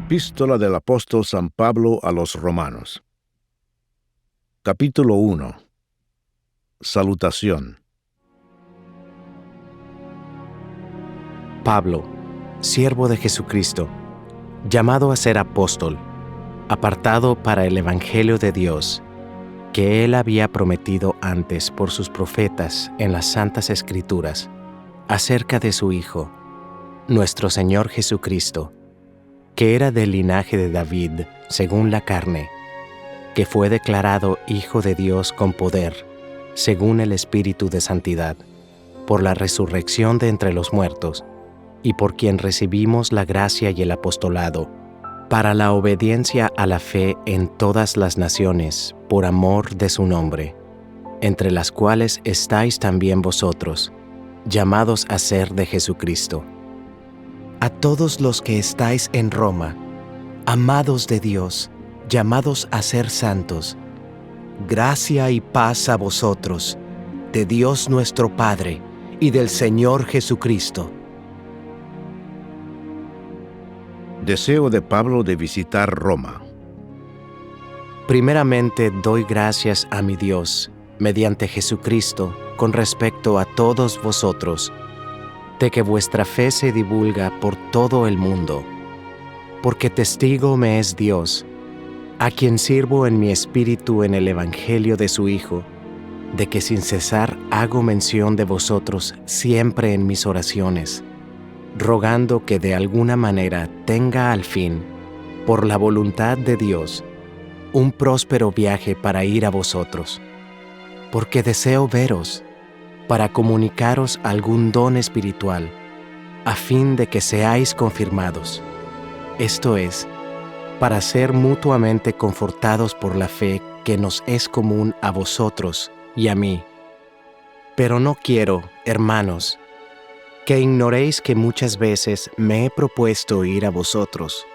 Epístola del apóstol San Pablo a los Romanos. Capítulo 1. Salutación. Pablo, siervo de Jesucristo, llamado a ser apóstol, apartado para el Evangelio de Dios, que Él había prometido antes por sus profetas en las Santas Escrituras, acerca de su Hijo, nuestro Señor Jesucristo, que era del linaje de David, según la carne, que fue declarado Hijo de Dios con poder, según el Espíritu de Santidad, por la resurrección de entre los muertos, y por quien recibimos la gracia y el apostolado, para la obediencia a la fe en todas las naciones, por amor de su nombre, entre las cuales estáis también vosotros, llamados a ser de Jesucristo. A todos los que estáis en Roma, amados de Dios, llamados a ser santos, gracia y paz a vosotros, de Dios nuestro Padre y del Señor Jesucristo. Deseo de Pablo de visitar Roma. Primeramente doy gracias a mi Dios, mediante Jesucristo, con respecto a todos vosotros, de que vuestra fe se divulga por todo el mundo, porque testigo me es Dios, a quien sirvo en mi espíritu en el Evangelio de su Hijo, de que sin cesar hago mención de vosotros siempre en mis oraciones, rogando que de alguna manera tenga al fin, por la voluntad de Dios, un próspero viaje para ir a vosotros, porque deseo veros, para comunicaros algún don espiritual, a fin de que seáis confirmados, esto es, para ser mutuamente confortados por la fe que nos es común a vosotros y a mí. Pero no quiero, hermanos, que ignoréis que muchas veces me he propuesto ir a vosotros,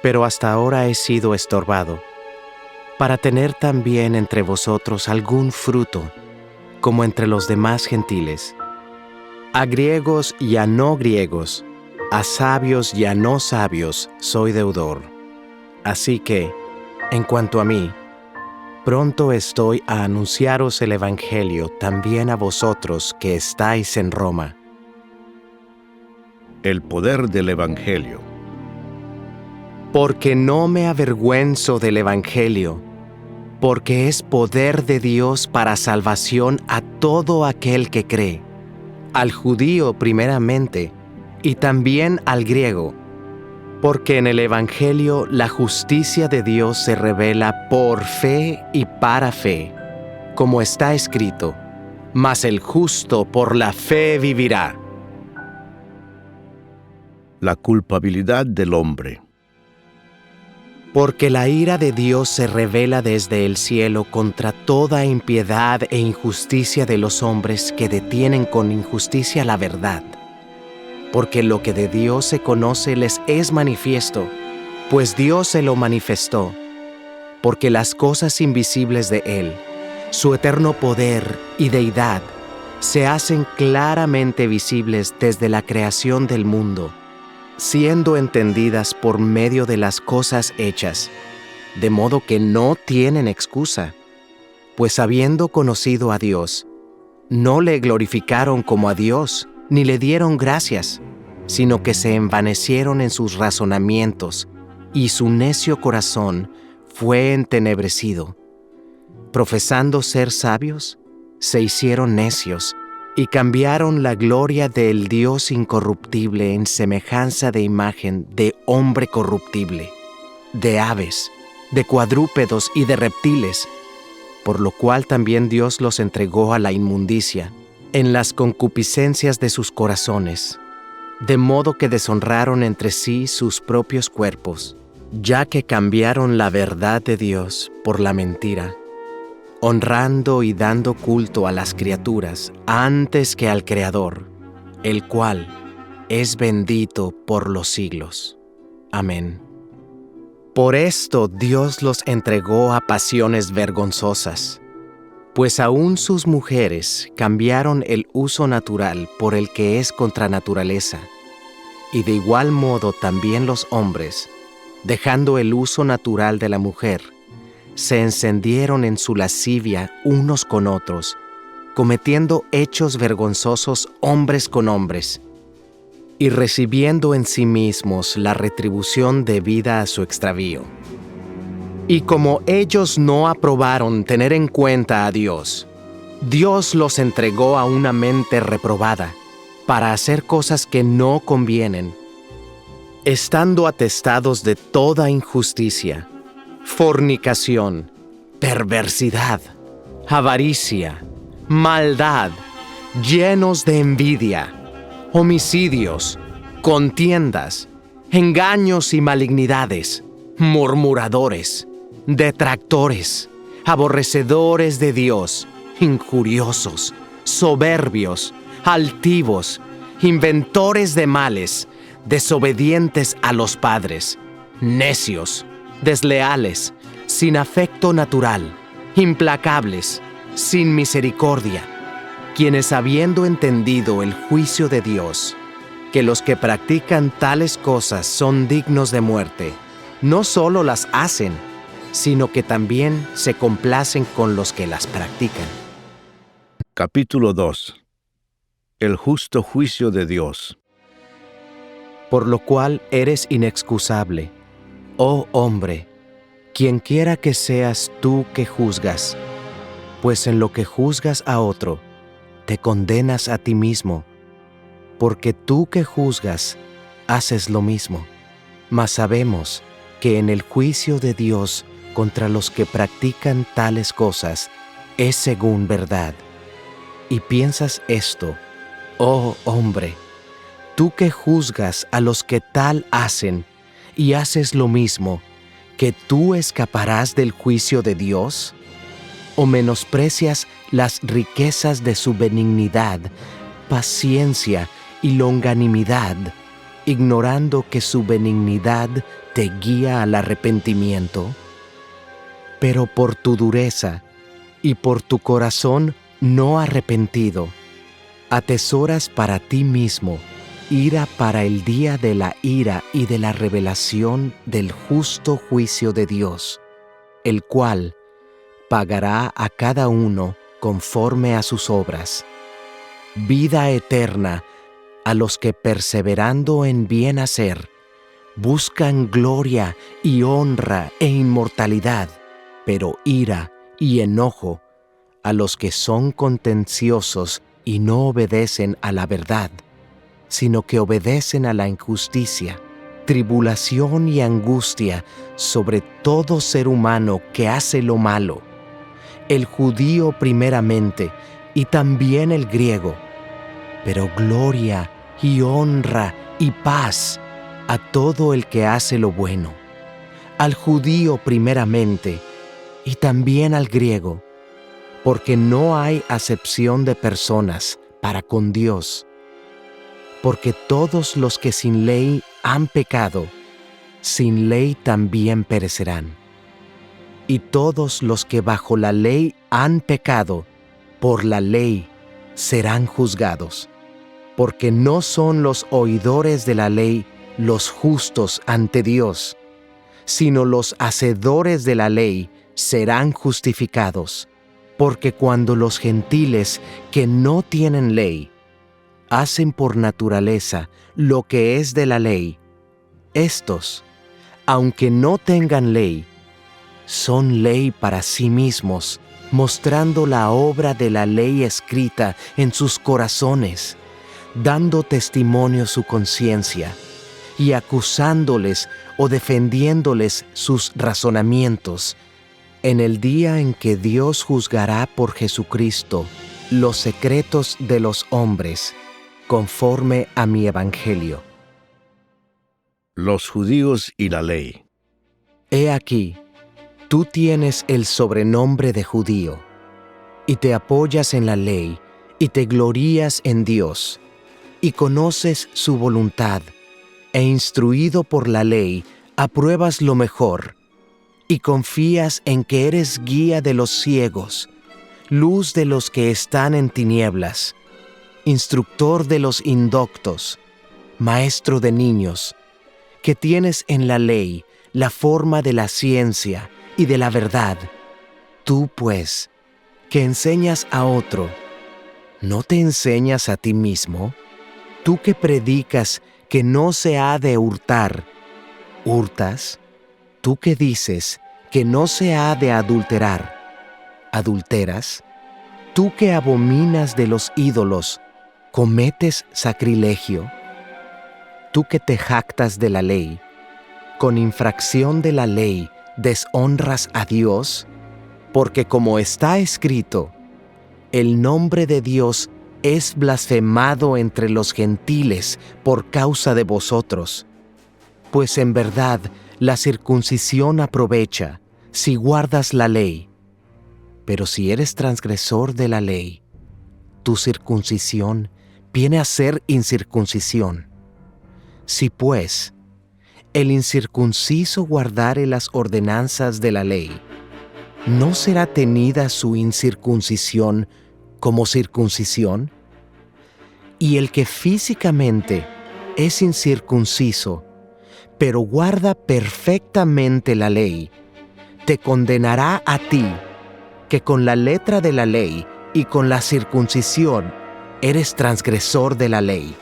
pero hasta ahora he sido estorbado, para tener también entre vosotros algún fruto, como entre los demás gentiles, a griegos y a no griegos, a sabios y a no sabios soy deudor. Así que, en cuanto a mí, pronto estoy a anunciaros el Evangelio también a vosotros que estáis en Roma. El poder del Evangelio. Porque no me avergüenzo del Evangelio, porque es poder de Dios para salvación a todo aquel que cree, al judío primeramente, y también al griego, porque en el Evangelio la justicia de Dios se revela por fe y para fe, como está escrito, mas el justo por la fe vivirá. La culpabilidad del hombre. Porque la ira de Dios se revela desde el cielo contra toda impiedad e injusticia de los hombres que detienen con injusticia la verdad. Porque lo que de Dios se conoce les es manifiesto, pues Dios se lo manifestó. Porque las cosas invisibles de Él, su eterno poder y deidad, se hacen claramente visibles desde la creación del mundo, siendo entendidas por medio de las cosas hechas, de modo que no tienen excusa, pues habiendo conocido a Dios, no le glorificaron como a Dios, ni le dieron gracias, sino que se envanecieron en sus razonamientos, y su necio corazón fue entenebrecido. Profesando ser sabios, se hicieron necios, y cambiaron la gloria del Dios incorruptible en semejanza de imagen de hombre corruptible, de aves, de cuadrúpedos y de reptiles, por lo cual también Dios los entregó a la inmundicia, en las concupiscencias de sus corazones, de modo que deshonraron entre sí sus propios cuerpos, ya que cambiaron la verdad de Dios por la mentira, honrando y dando culto a las criaturas antes que al Creador, el cual es bendito por los siglos. Amén. Por esto Dios los entregó a pasiones vergonzosas, pues aún sus mujeres cambiaron el uso natural por el que es contra naturaleza, y de igual modo también los hombres, dejando el uso natural de la mujer, se encendieron en su lascivia unos con otros, cometiendo hechos vergonzosos hombres con hombres, y recibiendo en sí mismos la retribución debida a su extravío. Y como ellos no aprobaron tener en cuenta a Dios, Dios los entregó a una mente reprobada para hacer cosas que no convienen, estando atestados de toda injusticia, fornicación, perversidad, avaricia, maldad, llenos de envidia, homicidios, contiendas, engaños y malignidades, murmuradores, detractores, aborrecedores de Dios, injuriosos, soberbios, altivos, inventores de males, desobedientes a los padres, necios, desleales, sin afecto natural, implacables, sin misericordia, quienes habiendo entendido el juicio de Dios, que los que practican tales cosas son dignos de muerte, no solo las hacen, sino que también se complacen con los que las practican. Capítulo 2. El justo juicio de Dios. Por lo cual eres inexcusable, oh hombre, quienquiera que seas tú que juzgas, pues en lo que juzgas a otro, te condenas a ti mismo, porque tú que juzgas, haces lo mismo. Mas sabemos que en el juicio de Dios contra los que practican tales cosas es según verdad. Y piensas esto, oh hombre, tú que juzgas a los que tal hacen y haces lo mismo, ¿que tú escaparás del juicio de Dios? ¿O menosprecias las riquezas de su benignidad, paciencia y longanimidad, ignorando que su benignidad te guía al arrepentimiento? Pero por tu dureza y por tu corazón no arrepentido, atesoras para ti mismo ira para el día de la ira y de la revelación del justo juicio de Dios, el cual pagará a cada uno conforme a sus obras. Vida eterna a los que perseverando en bien hacer, buscan gloria y honra e inmortalidad, pero ira y enojo a los que son contenciosos y no obedecen a la verdad, sino que obedecen a la injusticia, tribulación y angustia sobre todo ser humano que hace lo malo, el judío primeramente y también el griego, pero gloria y honra y paz a todo el que hace lo bueno, al judío primeramente y también al griego, porque no hay acepción de personas para con Dios, porque todos los que sin ley han pecado, sin ley también perecerán. Y todos los que bajo la ley han pecado, por la ley serán juzgados, porque no son los oidores de la ley los justos ante Dios, sino los hacedores de la ley serán justificados, porque cuando los gentiles que no tienen ley hacen por naturaleza lo que es de la ley, estos, aunque no tengan ley, son ley para sí mismos, mostrando la obra de la ley escrita en sus corazones, dando testimonio su conciencia, y acusándoles o defendiéndoles sus razonamientos, en el día en que Dios juzgará por Jesucristo los secretos de los hombres, conforme a mi evangelio. Los judíos y la ley. He aquí, tú tienes el sobrenombre de judío, y te apoyas en la ley, y te glorías en Dios, y conoces su voluntad, e instruido por la ley, apruebas lo mejor, y confías en que eres guía de los ciegos, luz de los que están en tinieblas, instructor de los indoctos, maestro de niños, que tienes en la ley la forma de la ciencia y de la verdad. Tú, pues, que enseñas a otro, ¿no te enseñas a ti mismo? Tú que predicas que no se ha de hurtar, ¿hurtas? Tú que dices que no se ha de adulterar, ¿adulteras? Tú que abominas de los ídolos, ¿cometes sacrilegio? Tú que te jactas de la ley, con infracción de la ley deshonras a Dios, porque como está escrito, el nombre de Dios es blasfemado entre los gentiles por causa de vosotros. Pues en verdad la circuncisión aprovecha si guardas la ley. Pero si eres transgresor de la ley, tu circuncisión viene a ser incircuncisión. Si pues el incircunciso guardare las ordenanzas de la ley, ¿no será tenida su incircuncisión como circuncisión? Y el que físicamente es incircunciso, pero guarda perfectamente la ley, te condenará a ti, que con la letra de la ley y con la circuncisión eres transgresor de la ley.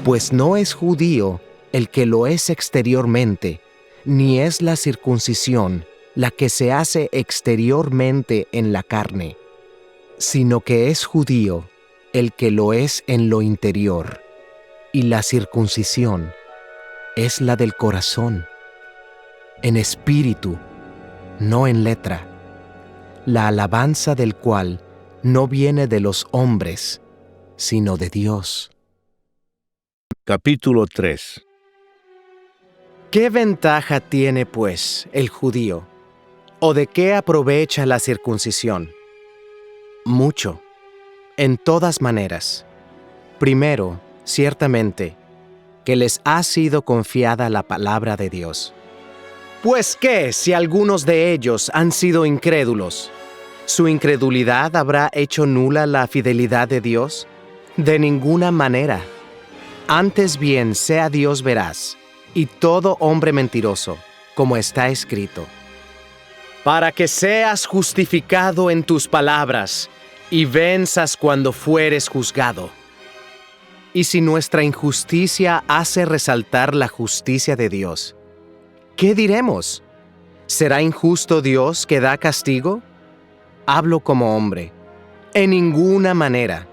Pues no es judío el que lo es exteriormente, ni es la circuncisión la que se hace exteriormente en la carne, sino que es judío el que lo es en lo interior, y la circuncisión es la del corazón, en espíritu, no en letra, la alabanza del cual no viene de los hombres, sino de Dios. Capítulo 3. ¿Qué ventaja tiene, pues, el judío? ¿O de qué aprovecha la circuncisión? Mucho, en todas maneras. Primero, ciertamente, que les ha sido confiada la palabra de Dios. Pues ¿qué si algunos de ellos han sido incrédulos? ¿Su incredulidad habrá hecho nula la fidelidad de Dios? De ninguna manera. Antes bien sea Dios veraz, y todo hombre mentiroso, como está escrito. Para que seas justificado en tus palabras, y venzas cuando fueres juzgado. Y si nuestra injusticia hace resaltar la justicia de Dios, ¿qué diremos? ¿Será injusto Dios que da castigo? Hablo como hombre. En ninguna manera.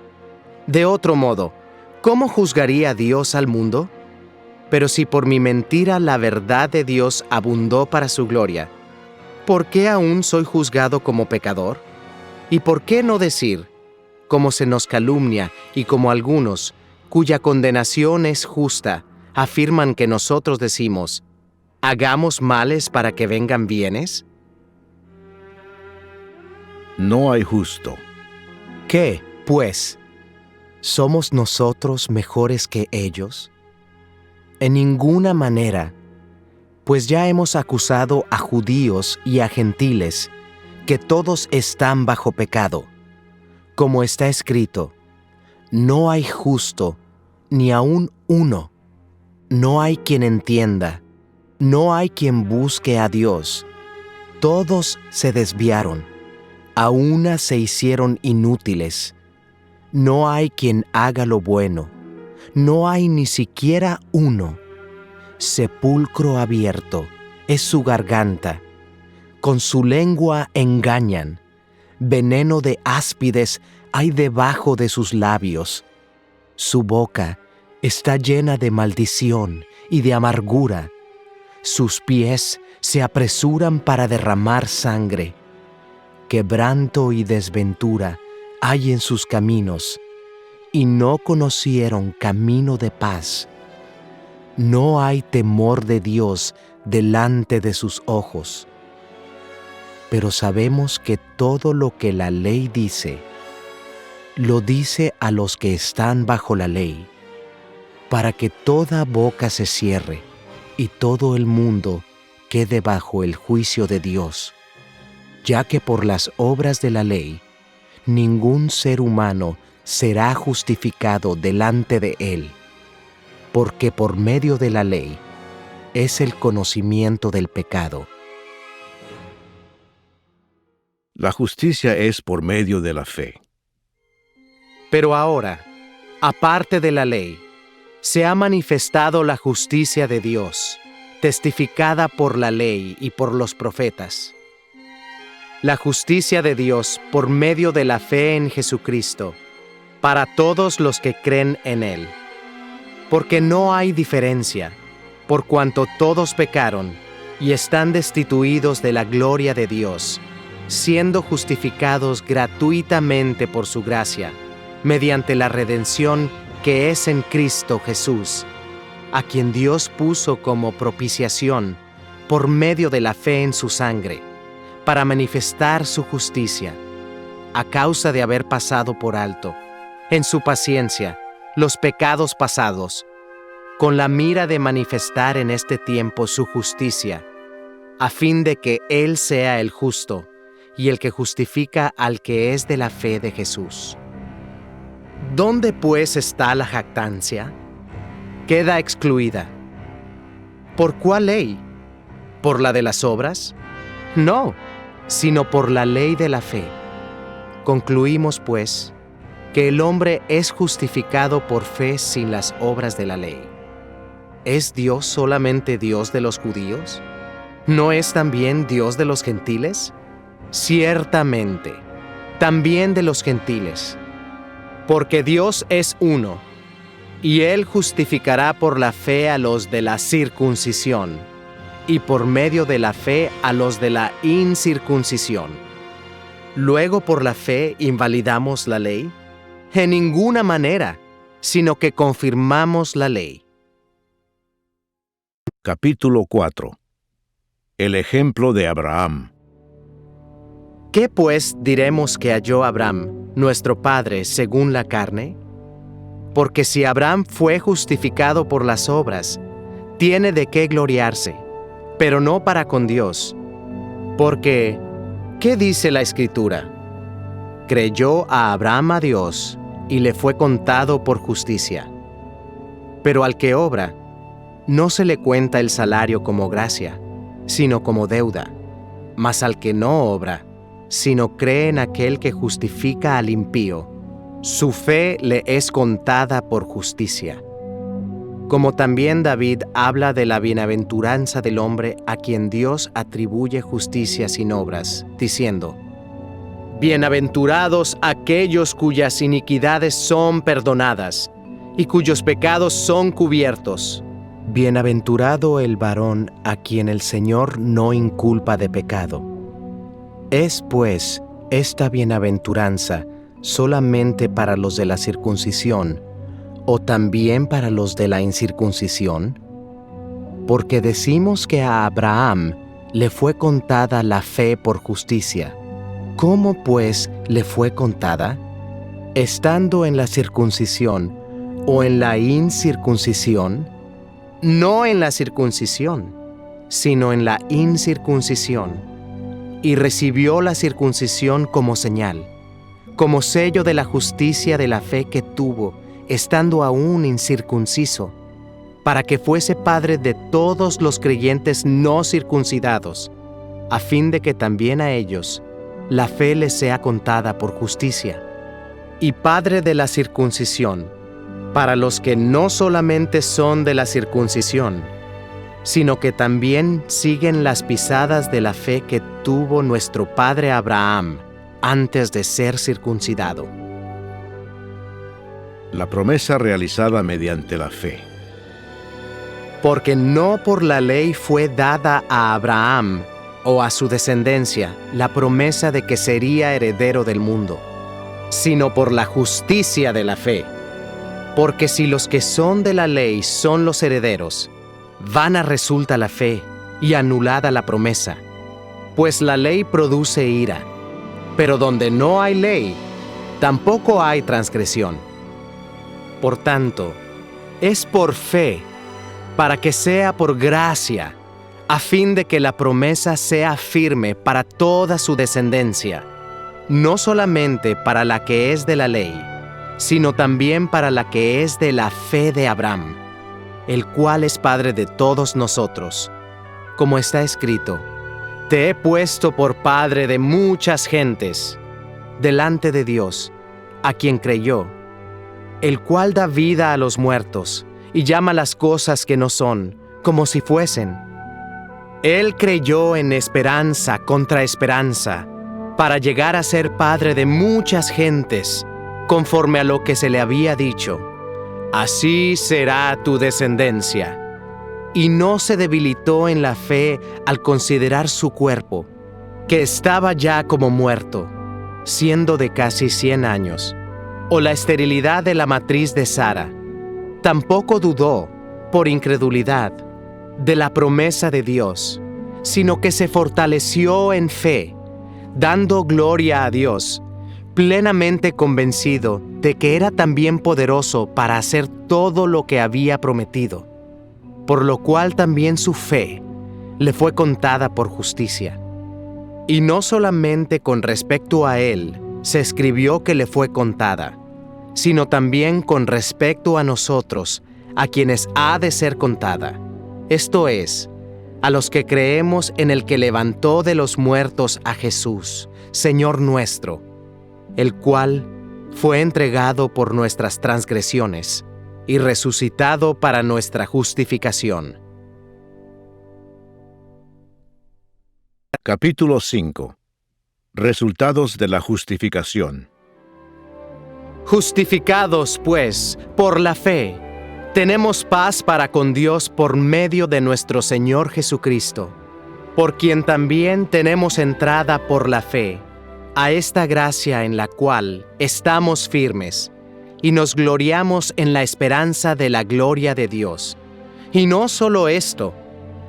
De otro modo, ¿cómo juzgaría Dios al mundo? Pero si por mi mentira la verdad de Dios abundó para su gloria, ¿por qué aún soy juzgado como pecador? ¿Y por qué no decir, como se nos calumnia y como algunos, cuya condenación es justa, afirman que nosotros decimos, ¿hagamos males para que vengan bienes? No hay justo. ¿Qué, pues? ¿Somos nosotros mejores que ellos? En ninguna manera, pues ya hemos acusado a judíos y a gentiles, que todos están bajo pecado. Como está escrito, no hay justo, ni aun uno. No hay quien entienda, no hay quien busque a Dios. Todos se desviaron, a una se hicieron inútiles. No hay quien haga lo bueno, no hay ni siquiera uno. Sepulcro abierto es su garganta, con su lengua engañan, veneno de áspides hay debajo de sus labios. Su boca está llena de maldición y de amargura. Sus pies se apresuran para derramar sangre. Quebranto y desventura hay en sus caminos, y no conocieron camino de paz. No hay temor de Dios delante de sus ojos. Pero sabemos que todo lo que la ley dice, lo dice a los que están bajo la ley, para que toda boca se cierre y todo el mundo quede bajo el juicio de Dios, ya que por las obras de la ley, ningún ser humano será justificado delante de él, porque por medio de la ley, es el conocimiento del pecado. La justicia es por medio de la fe. Pero ahora, aparte de la ley, se ha manifestado la justicia de Dios, testificada por la ley y por los profetas. La justicia de Dios por medio de la fe en Jesucristo, para todos los que creen en Él. Porque no hay diferencia, por cuanto todos pecaron y están destituidos de la gloria de Dios, siendo justificados gratuitamente por su gracia, mediante la redención que es en Cristo Jesús, a quien Dios puso como propiciación por medio de la fe en su sangre, para manifestar su justicia, a causa de haber pasado por alto, en su paciencia, los pecados pasados, con la mira de manifestar en este tiempo su justicia, a fin de que Él sea el justo y el que justifica al que es de la fe de Jesús. ¿Dónde pues está la jactancia? Queda excluida. ¿Por cuál ley? ¿Por la de las obras? No, sino por la ley de la fe. Concluimos, pues, que el hombre es justificado por fe sin las obras de la ley. ¿Es Dios solamente Dios de los judíos? ¿No es también Dios de los gentiles? Ciertamente, también de los gentiles. Porque Dios es uno, y Él justificará por la fe a los de la circuncisión, y por medio de la fe a los de la incircuncisión. ¿Luego por la fe invalidamos la ley? En ninguna manera, sino que confirmamos la ley. Capítulo 4. El ejemplo de Abraham. ¿Qué pues diremos que halló Abraham, nuestro padre, según la carne? Porque si Abraham fue justificado por las obras, tiene de qué gloriarse, pero no para con Dios. Porque, ¿qué dice la Escritura? Creyó a Abraham a Dios, y le fue contado por justicia. Pero al que obra, no se le cuenta el salario como gracia, sino como deuda. Mas al que no obra, sino cree en aquel que justifica al impío, su fe le es contada por justicia. Como también David habla de la bienaventuranza del hombre a quien Dios atribuye justicia sin obras, diciendo: Bienaventurados aquellos cuyas iniquidades son perdonadas y cuyos pecados son cubiertos. Bienaventurado el varón a quien el Señor no inculpa de pecado. ¿Es, pues, esta bienaventuranza solamente para los de la circuncisión, o también para los de la incircuncisión? Porque decimos que a Abraham le fue contada la fe por justicia. ¿Cómo, pues, le fue contada? ¿Estando en la circuncisión o en la incircuncisión? No en la circuncisión, sino en la incircuncisión. Y recibió la circuncisión como señal, como sello de la justicia de la fe que tuvo, estando aún incircunciso, para que fuese padre de todos los creyentes no circuncidados, a fin de que también a ellos la fe les sea contada por justicia, y padre de la circuncisión, para los que no solamente son de la circuncisión, sino que también siguen las pisadas de la fe que tuvo nuestro padre Abraham antes de ser circuncidado. La promesa realizada mediante la fe. Porque no por la ley fue dada a Abraham o a su descendencia la promesa de que sería heredero del mundo, sino por la justicia de la fe. Porque si los que son de la ley son los herederos, vana resulta la fe y anulada la promesa, pues la ley produce ira, pero donde no hay ley, tampoco hay transgresión. Por tanto, es por fe, para que sea por gracia, a fin de que la promesa sea firme para toda su descendencia, no solamente para la que es de la ley, sino también para la que es de la fe de Abraham, el cual es Padre de todos nosotros. Como está escrito: Te he puesto por Padre de muchas gentes, delante de Dios, a quien creyó, el cual da vida a los muertos y llama las cosas que no son, como si fuesen. Él creyó en esperanza contra esperanza, para llegar a ser padre de muchas gentes, conforme a lo que se le había dicho: Así será tu descendencia. Y no se debilitó en la fe al considerar su cuerpo, que estaba ya como muerto, siendo de casi 100 años, o la esterilidad de la matriz de Sara. Tampoco dudó, por incredulidad, de la promesa de Dios, sino que se fortaleció en fe, dando gloria a Dios, plenamente convencido de que era también poderoso para hacer todo lo que había prometido, por lo cual también su fe le fue contada por justicia. Y no solamente con respecto a él se escribió que le fue contada, sino también con respecto a nosotros, a quienes ha de ser contada, esto es, a los que creemos en el que levantó de los muertos a Jesús, Señor nuestro, el cual fue entregado por nuestras transgresiones y resucitado para nuestra justificación. Capítulo 5. Resultados de la justificación. Justificados, pues, por la fe, tenemos paz para con Dios por medio de nuestro Señor Jesucristo, por quien también tenemos entrada por la fe a esta gracia en la cual estamos firmes y nos gloriamos en la esperanza de la gloria de Dios. Y no solo esto,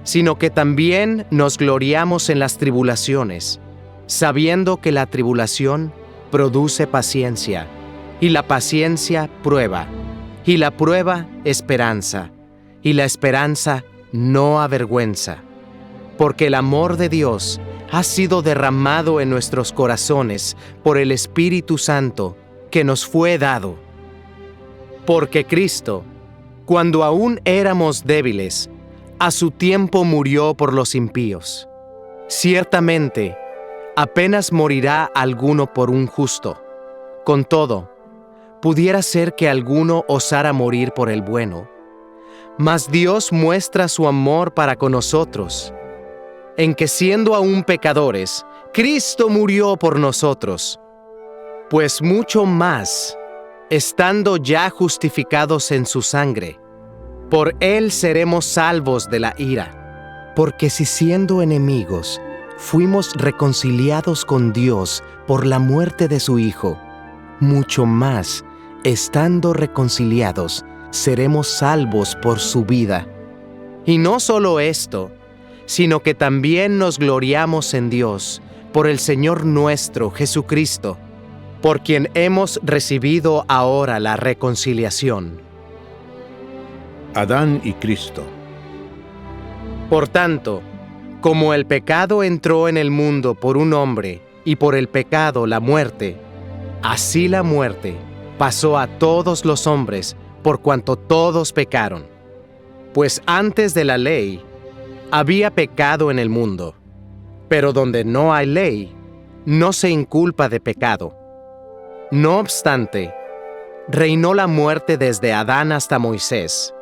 sino que también nos gloriamos en las tribulaciones, sabiendo que la tribulación produce paciencia, y la paciencia prueba, y la prueba esperanza, y la esperanza no avergüenza, porque el amor de Dios ha sido derramado en nuestros corazones por el Espíritu Santo que nos fue dado. Porque Cristo, cuando aún éramos débiles, a su tiempo murió por los impíos. Ciertamente, apenas morirá alguno por un justo. Con todo, pudiera ser que alguno osara morir por el bueno. Mas Dios muestra su amor para con nosotros, en que siendo aún pecadores, Cristo murió por nosotros. Pues mucho más, estando ya justificados en su sangre, por Él seremos salvos de la ira. Porque si siendo enemigos, fuimos reconciliados con Dios por la muerte de su Hijo, mucho más, estando reconciliados, seremos salvos por su vida. Y no solo esto, sino que también nos gloriamos en Dios, por el Señor nuestro Jesucristo, por quien hemos recibido ahora la reconciliación. Adán y Cristo. Por tanto, como el pecado entró en el mundo por un hombre, y por el pecado la muerte, así la muerte pasó a todos los hombres, por cuanto todos pecaron. Pues antes de la ley, había pecado en el mundo, pero donde no hay ley, no se inculpa de pecado. No obstante, reinó la muerte desde Adán hasta Moisés,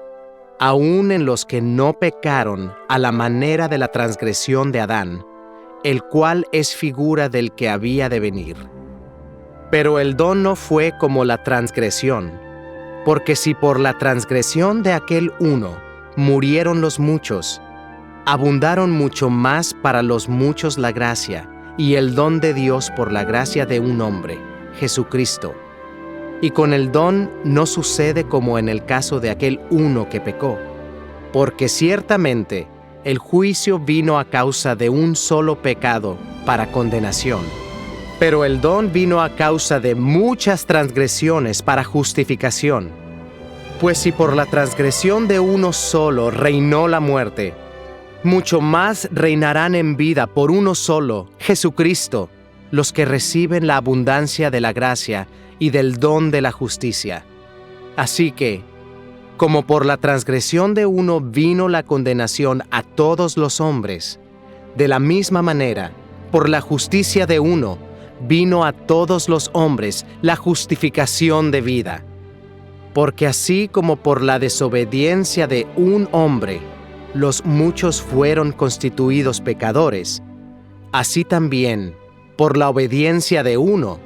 aun en los que no pecaron a la manera de la transgresión de Adán, el cual es figura del que había de venir. Pero el don no fue como la transgresión, porque si por la transgresión de aquel uno murieron los muchos, abundaron mucho más para los muchos la gracia y el don de Dios por la gracia de un hombre, Jesucristo. Y con el don no sucede como en el caso de aquel uno que pecó, porque ciertamente el juicio vino a causa de un solo pecado para condenación, pero el don vino a causa de muchas transgresiones para justificación. Pues si por la transgresión de uno solo reinó la muerte, mucho más reinarán en vida por uno solo, Jesucristo, los que reciben la abundancia de la gracia y del don de la justicia. Así que, como por la transgresión de uno vino la condenación a todos los hombres, de la misma manera, por la justicia de uno, vino a todos los hombres la justificación de vida. Porque así como por la desobediencia de un hombre, los muchos fueron constituidos pecadores, así también, por la obediencia de uno,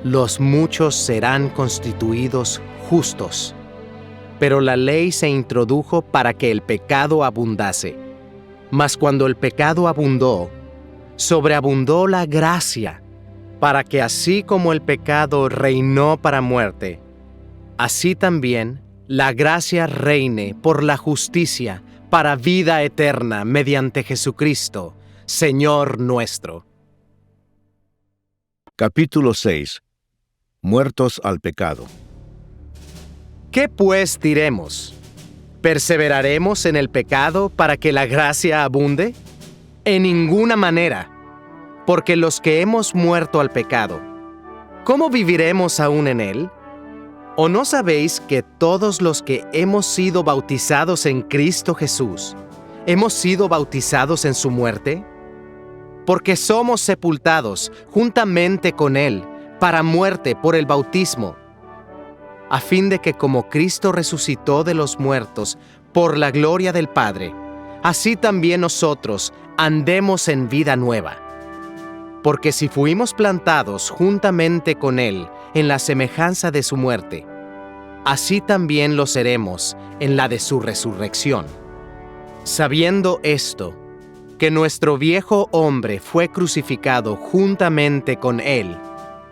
los muchos serán constituidos justos. Pero la ley se introdujo para que el pecado abundase. Mas cuando el pecado abundó, sobreabundó la gracia, para que así como el pecado reinó para muerte, así también la gracia reine por la justicia para vida eterna mediante Jesucristo, Señor nuestro. Capítulo 6. Muertos al pecado. ¿Qué pues diremos? ¿Perseveraremos en el pecado para que la gracia abunde? En ninguna manera, porque los que hemos muerto al pecado, ¿cómo viviremos aún en él? ¿O no sabéis que todos los que hemos sido bautizados en Cristo Jesús, hemos sido bautizados en su muerte? Porque somos sepultados juntamente con él para muerte por el bautismo, a fin de que como Cristo resucitó de los muertos por la gloria del Padre, así también nosotros andemos en vida nueva. Porque si fuimos plantados juntamente con Él en la semejanza de su muerte, así también lo seremos en la de su resurrección. Sabiendo esto, que nuestro viejo hombre fue crucificado juntamente con Él,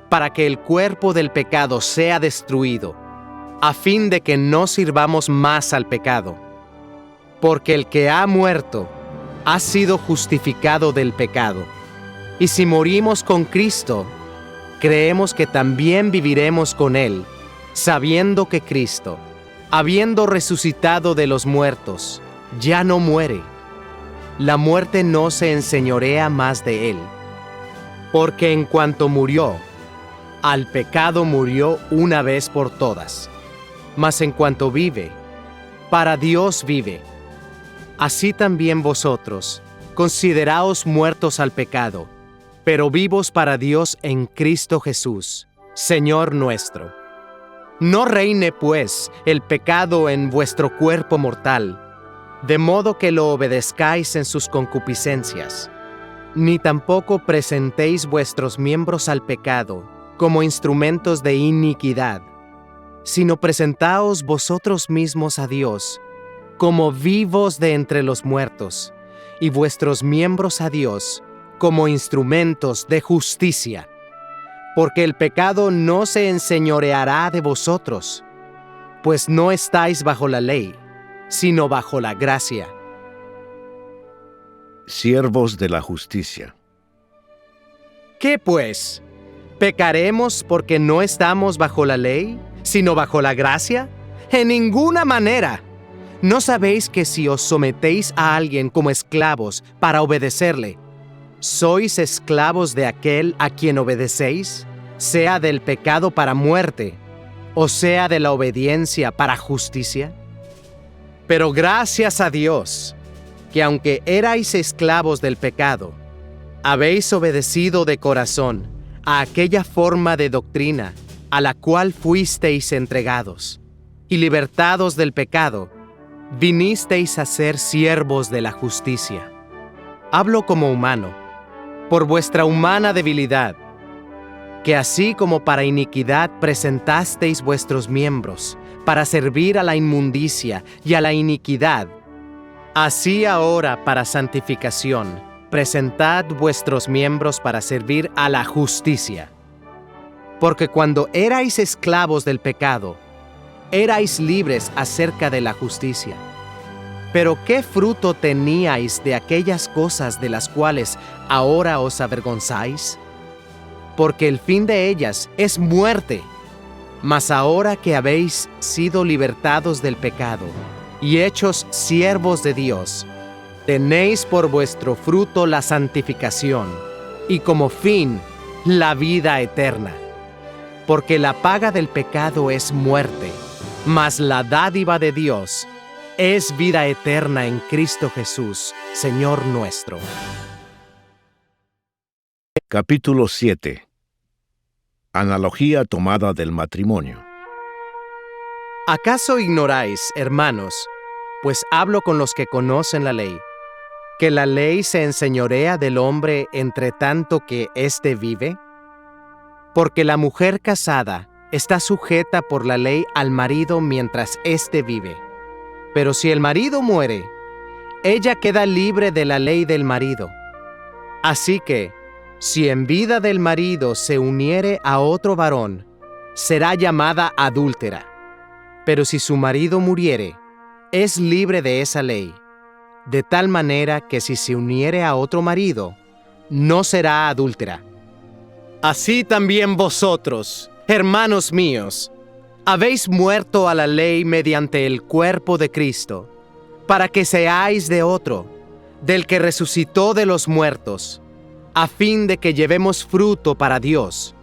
para que el cuerpo del pecado sea destruido, a fin de que no sirvamos más al pecado. Porque el que ha muerto ha sido justificado del pecado. Y si morimos con Cristo, creemos que también viviremos con Él, sabiendo que Cristo, habiendo resucitado de los muertos, ya no muere. La muerte no se enseñorea más de Él. Porque en cuanto murió, al pecado murió una vez por todas. Mas en cuanto vive, para Dios vive. Así también vosotros, consideraos muertos al pecado, pero vivos para Dios en Cristo Jesús, Señor nuestro. No reine, pues, el pecado en vuestro cuerpo mortal, de modo que lo obedezcáis en sus concupiscencias, ni tampoco presentéis vuestros miembros al pecado como instrumentos de iniquidad, sino presentaos vosotros mismos a Dios como vivos de entre los muertos, y vuestros miembros a Dios como instrumentos de justicia. Porque el pecado no se enseñoreará de vosotros, pues no estáis bajo la ley, sino bajo la gracia. Siervos de la justicia. ¿Qué pues? ¿Pecaremos porque no estamos bajo la ley, sino bajo la gracia? En ninguna manera. ¿No sabéis que si os sometéis a alguien como esclavos para obedecerle, sois esclavos de aquel a quien obedecéis, sea del pecado para muerte, o sea de la obediencia para justicia? Pero gracias a Dios, que aunque erais esclavos del pecado, habéis obedecido de corazón a aquella forma de doctrina a la cual fuisteis entregados, y libertados del pecado, vinisteis a ser siervos de la justicia. Hablo como humano, por vuestra humana debilidad, que así como para iniquidad presentasteis vuestros miembros para servir a la inmundicia y a la iniquidad, así ahora para santificación presentad vuestros miembros para servir a la justicia. Porque cuando erais esclavos del pecado, erais libres acerca de la justicia. Pero ¿qué fruto teníais de aquellas cosas de las cuales ahora os avergonzáis? Porque el fin de ellas es muerte. Mas ahora que habéis sido libertados del pecado y hechos siervos de Dios, tenéis por vuestro fruto la santificación y como fin la vida eterna. Porque la paga del pecado es muerte, Mas la dádiva de Dios es vida eterna en Cristo Jesús, Señor nuestro. Capítulo 7. Analogía tomada del matrimonio. ¿Acaso ignoráis, hermanos, pues hablo con los que conocen la ley, que la ley se enseñorea del hombre entre tanto que éste vive? Porque la mujer casada está sujeta por la ley al marido mientras éste vive. Pero si el marido muere, ella queda libre de la ley del marido. Así que, si en vida del marido se uniere a otro varón, será llamada adúltera. Pero si su marido muriere, es libre de esa ley, de tal manera que si se uniere a otro marido, no será adúltera. Así también vosotros, hermanos míos, habéis muerto a la ley mediante el cuerpo de Cristo, para que seáis de otro, del que resucitó de los muertos, a fin de que llevemos fruto para Dios.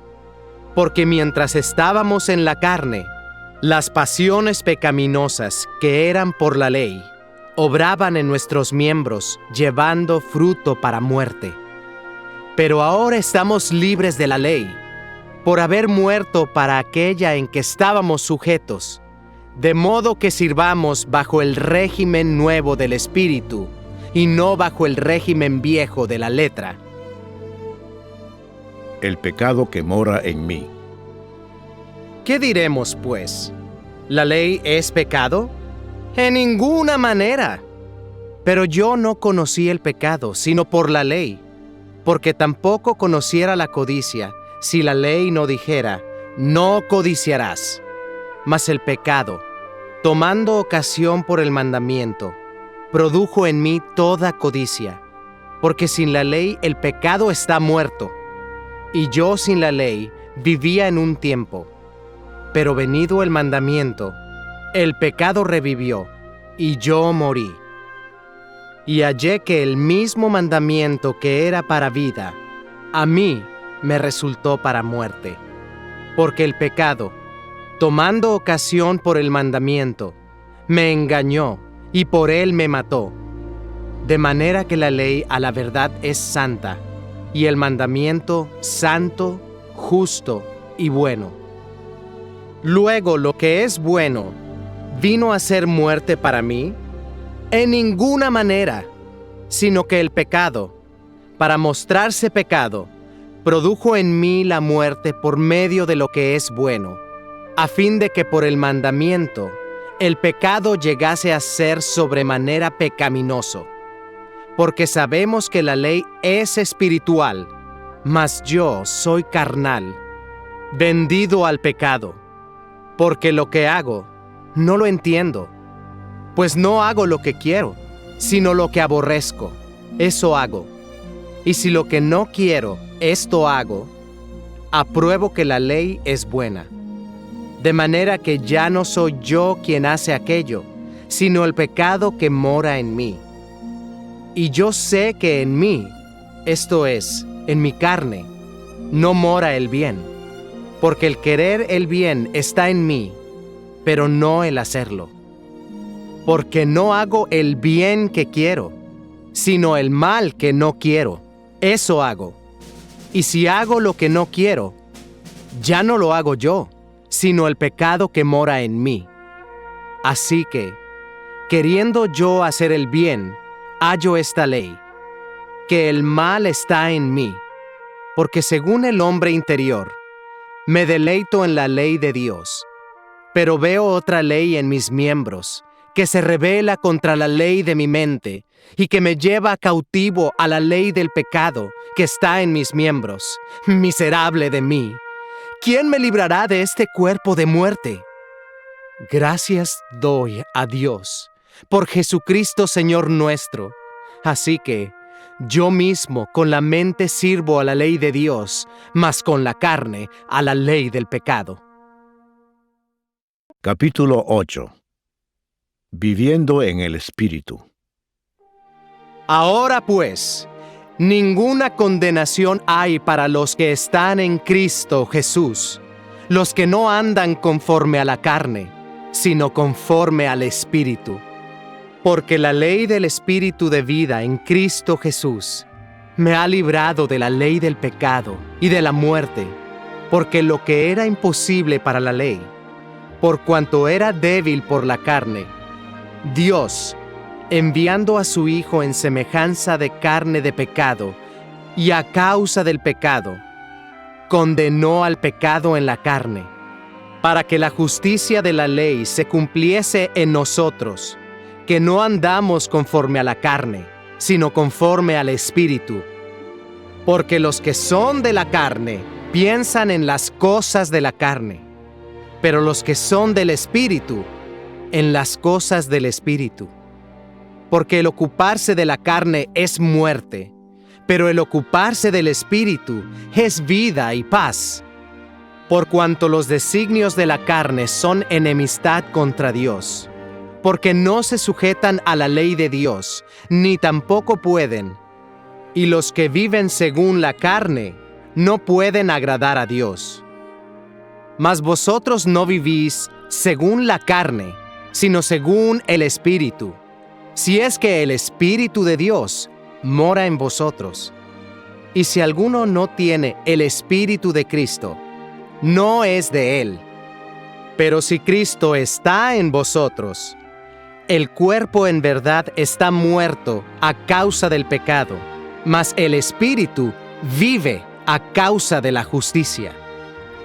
Porque mientras estábamos en la carne, las pasiones pecaminosas que eran por la ley, obraban en nuestros miembros, llevando fruto para muerte. Pero ahora estamos libres de la ley, por haber muerto para aquella en que estábamos sujetos, de modo que sirvamos bajo el régimen nuevo del Espíritu, y no bajo el régimen viejo de la letra. El pecado que mora en mí. ¿Qué diremos, pues? ¿La ley es pecado? En ninguna manera. Pero yo no conocí el pecado, sino por la ley, porque tampoco conociera la codicia, si la ley no dijera, no codiciarás. Mas el pecado, tomando ocasión por el mandamiento, produjo en mí toda codicia, porque sin la ley el pecado está muerto, y yo sin la ley vivía en un tiempo. Pero venido el mandamiento, el pecado revivió, y yo morí. Y hallé que el mismo mandamiento que era para vida, a mí me resultó para muerte. Porque el pecado, tomando ocasión por el mandamiento, me engañó y por él me mató. De manera que la ley a la verdad es santa, y el mandamiento santo, justo y bueno. Luego lo que es bueno, ¿vino a ser muerte para mí? En ninguna manera, sino que el pecado, para mostrarse pecado, produjo en mí la muerte por medio de lo que es bueno, a fin de que por el mandamiento el pecado llegase a ser sobremanera pecaminoso. Porque sabemos que la ley es espiritual, mas yo soy carnal, vendido al pecado. Porque lo que hago, no lo entiendo, pues no hago lo que quiero, sino lo que aborrezco, eso hago. Y si lo que no quiero, esto hago, apruebo que la ley es buena. De manera que ya no soy yo quien hace aquello, sino el pecado que mora en mí. Y yo sé que en mí, esto es, en mi carne, no mora el bien. Porque el querer el bien está en mí, pero no el hacerlo. Porque no hago el bien que quiero, sino el mal que no quiero, eso hago. Y si hago lo que no quiero, ya no lo hago yo, sino el pecado que mora en mí. Así que, queriendo yo hacer el bien, hallo esta ley, que el mal está en mí, porque según el hombre interior, me deleito en la ley de Dios, pero veo otra ley en mis miembros, que se rebela contra la ley de mi mente, y que me lleva cautivo a la ley del pecado que está en mis miembros. Miserable de mí, ¿quién me librará de este cuerpo de muerte? Gracias doy a Dios, por Jesucristo Señor nuestro. Así que, yo mismo con la mente sirvo a la ley de Dios, mas con la carne a la ley del pecado. Capítulo 8. Viviendo en el Espíritu. Ahora pues, ninguna condenación hay para los que están en Cristo Jesús, los que no andan conforme a la carne, sino conforme al Espíritu. Porque la ley del Espíritu de vida en Cristo Jesús me ha librado de la ley del pecado y de la muerte, porque lo que era imposible para la ley, por cuanto era débil por la carne, Dios, enviando a su Hijo en semejanza de carne de pecado, y a causa del pecado, condenó al pecado en la carne, para que la justicia de la ley se cumpliese en nosotros, que no andamos conforme a la carne, sino conforme al Espíritu. Porque los que son de la carne piensan en las cosas de la carne, pero los que son del Espíritu, en las cosas del Espíritu. Porque el ocuparse de la carne es muerte, pero el ocuparse del Espíritu es vida y paz. Por cuanto los designios de la carne son enemistad contra Dios, porque no se sujetan a la ley de Dios, ni tampoco pueden. Y los que viven según la carne no pueden agradar a Dios. Mas vosotros no vivís según la carne, sino según el Espíritu, si es que el Espíritu de Dios mora en vosotros. Y si alguno no tiene el Espíritu de Cristo, no es de él. Pero si Cristo está en vosotros, el cuerpo en verdad está muerto a causa del pecado, mas el Espíritu vive a causa de la justicia.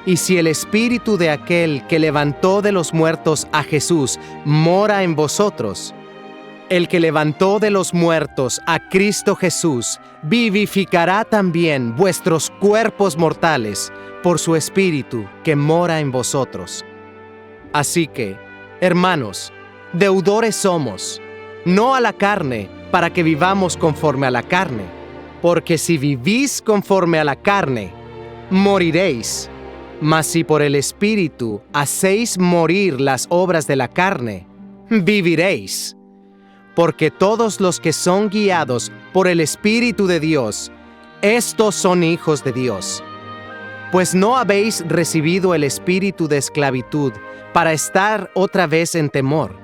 Y si el Espíritu de aquel que levantó de los muertos a Jesús mora en vosotros, el que levantó de los muertos a Cristo Jesús vivificará también vuestros cuerpos mortales por su Espíritu que mora en vosotros. Así que, hermanos, deudores somos, no a la carne, para que vivamos conforme a la carne, porque si vivís conforme a la carne, moriréis. Mas si por el Espíritu hacéis morir las obras de la carne, viviréis. Porque todos los que son guiados por el Espíritu de Dios, estos son hijos de Dios. Pues no habéis recibido el espíritu de esclavitud para estar otra vez en temor,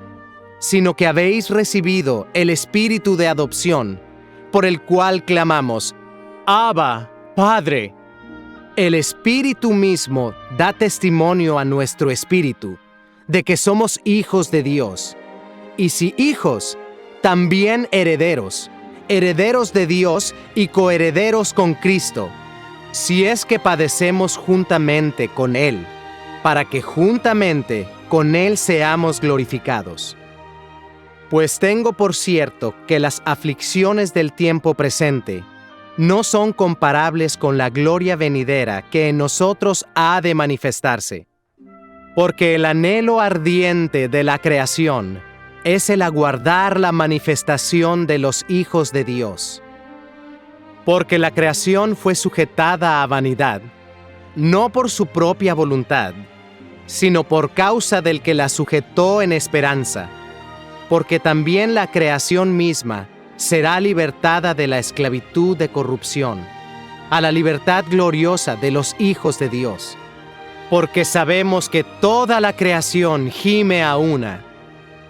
sino que habéis recibido el espíritu de adopción, por el cual clamamos, Abba, Padre. El Espíritu mismo da testimonio a nuestro espíritu de que somos hijos de Dios. Y si hijos, también herederos, herederos de Dios y coherederos con Cristo, si es que padecemos juntamente con Él, para que juntamente con Él seamos glorificados. Pues tengo por cierto que las aflicciones del tiempo presente no son comparables con la gloria venidera que en nosotros ha de manifestarse. Porque el anhelo ardiente de la creación es el aguardar la manifestación de los hijos de Dios. Porque la creación fue sujetada a vanidad, no por su propia voluntad, sino por causa del que la sujetó en esperanza, porque también la creación misma será libertada de la esclavitud de corrupción, a la libertad gloriosa de los hijos de Dios. Porque sabemos que toda la creación gime a una,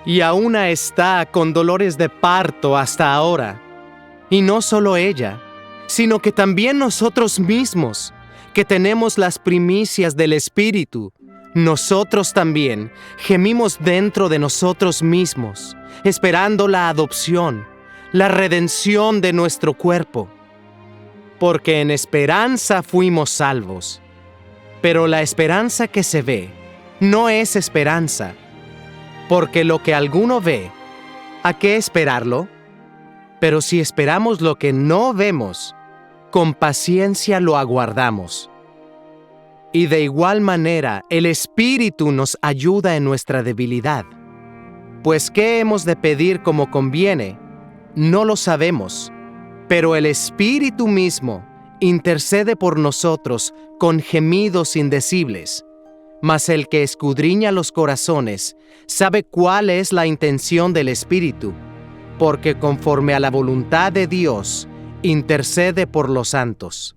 y a una está con dolores de parto hasta ahora. Y no solo ella, sino que también nosotros mismos, que tenemos las primicias del Espíritu, nosotros también gemimos dentro de nosotros mismos, esperando la adopción, la redención de nuestro cuerpo. Porque en esperanza fuimos salvos. Pero la esperanza que se ve no es esperanza, porque lo que alguno ve, ¿a qué esperarlo? Pero si esperamos lo que no vemos, con paciencia lo aguardamos. Y de igual manera, el Espíritu nos ayuda en nuestra debilidad. Pues ¿qué hemos de pedir como conviene? No lo sabemos, pero el Espíritu mismo intercede por nosotros con gemidos indecibles. Mas el que escudriña los corazones sabe cuál es la intención del Espíritu, porque conforme a la voluntad de Dios, intercede por los santos.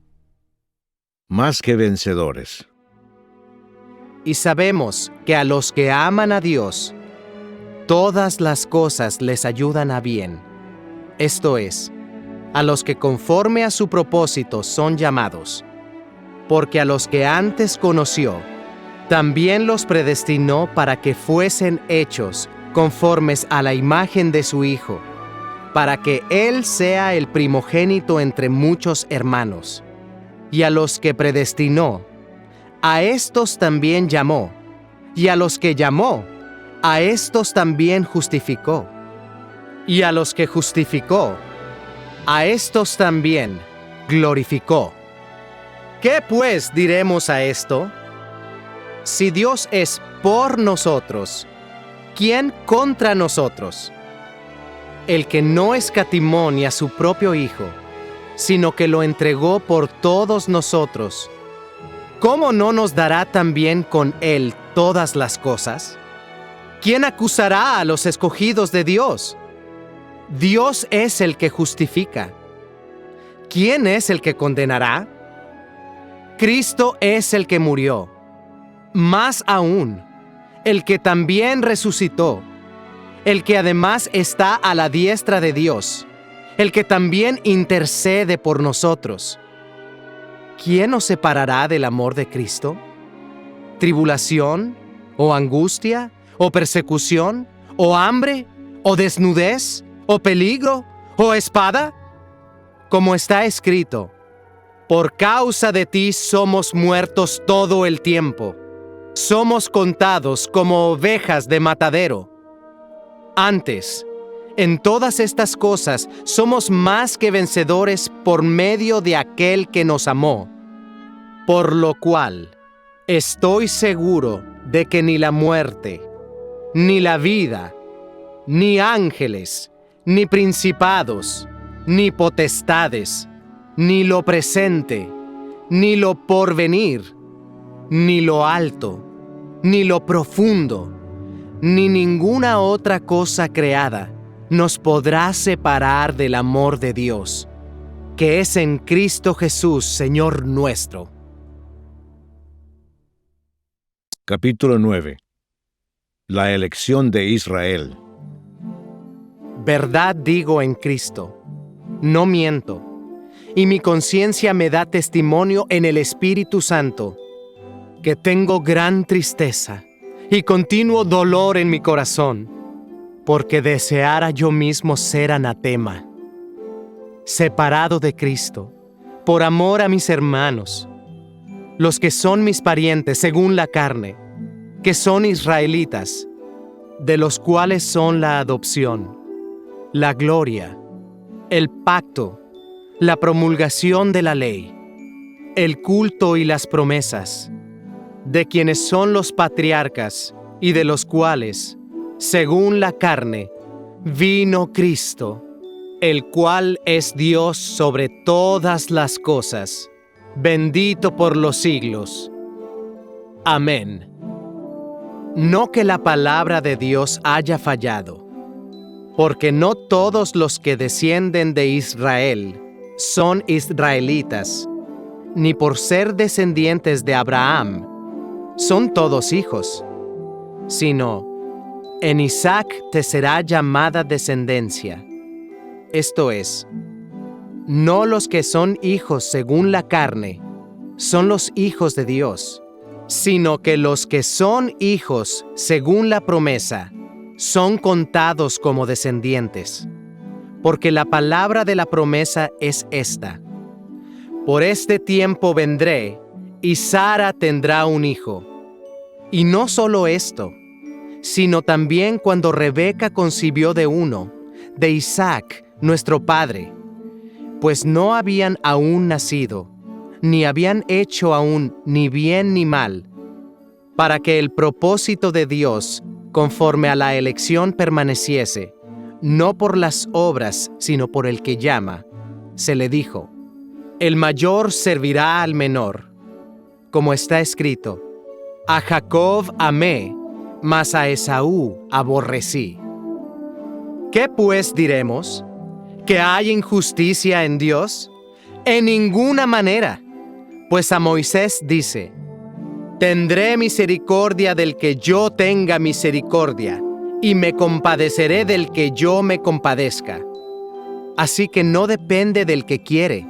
Más que vencedores. Y sabemos que a los que aman a Dios, todas las cosas les ayudan a bien. Esto es, a los que conforme a su propósito son llamados. Porque a los que antes conoció, también los predestinó para que fuesen hechos conformes a la imagen de su Hijo, para que Él sea el primogénito entre muchos hermanos. Y a los que predestinó, a estos también llamó, y a los que llamó, a estos también justificó, y a los que justificó, a estos también glorificó. ¿Qué pues diremos a esto? Si Dios es por nosotros, ¿quién contra nosotros? El que no escatimó ni a su propio Hijo, sino que lo entregó por todos nosotros, ¿cómo no nos dará también con Él todas las cosas? ¿Quién acusará a los escogidos de Dios? Dios es el que justifica. ¿Quién es el que condenará? Cristo es el que murió, más aún, el que también resucitó, el que además está a la diestra de Dios, el que también intercede por nosotros. ¿Quién nos separará del amor de Cristo? ¿Tribulación, o angustia, o persecución, o hambre, o desnudez, o peligro, o espada? Como está escrito, por causa de ti somos muertos todo el tiempo. Somos contados como ovejas de matadero. Antes, en todas estas cosas somos más que vencedores por medio de aquel que nos amó. Por lo cual, estoy seguro de que ni la muerte, ni la vida, ni ángeles, ni principados, ni potestades, ni lo presente, ni lo porvenir, ni lo alto, ni lo profundo, ni ninguna otra cosa creada nos podrá separar del amor de Dios, que es en Cristo Jesús, Señor nuestro. Capítulo 9. La elección de Israel. Verdad digo en Cristo, no miento, y mi conciencia me da testimonio en el Espíritu Santo, que tengo gran tristeza y continuo dolor en mi corazón, porque deseara yo mismo ser anatema, separado de Cristo, por amor a mis hermanos, los que son mis parientes según la carne, que son israelitas, de los cuales son la adopción, la gloria, el pacto, la promulgación de la ley, el culto y las promesas, de quienes son los patriarcas y de los cuales, según la carne, vino Cristo, el cual es Dios sobre todas las cosas, bendito por los siglos. Amén. No que la palabra de Dios haya fallado, porque no todos los que descienden de Israel son israelitas, ni por ser descendientes de Abraham son todos hijos, sino en Isaac te será llamada descendencia. Esto es, no los que son hijos según la carne son los hijos de Dios, sino que los que son hijos según la promesa son contados como descendientes. Porque la palabra de la promesa es esta: por este tiempo vendré, y Sara tendrá un hijo. Y no solo esto, sino también cuando Rebeca concibió de uno, de Isaac, nuestro padre, pues no habían aún nacido, ni habían hecho aún ni bien ni mal, para que el propósito de Dios, conforme a la elección, permaneciese, no por las obras, sino por el que llama. Se le dijo: el mayor servirá al menor. Como está escrito: a Jacob amé, mas a Esaú aborrecí. ¿Qué pues diremos? ¿Que hay injusticia en Dios? En ninguna manera, pues a Moisés dice: Tendré misericordia del que yo tenga misericordia, y me compadeceré del que yo me compadezca. Así que no depende del que quiere,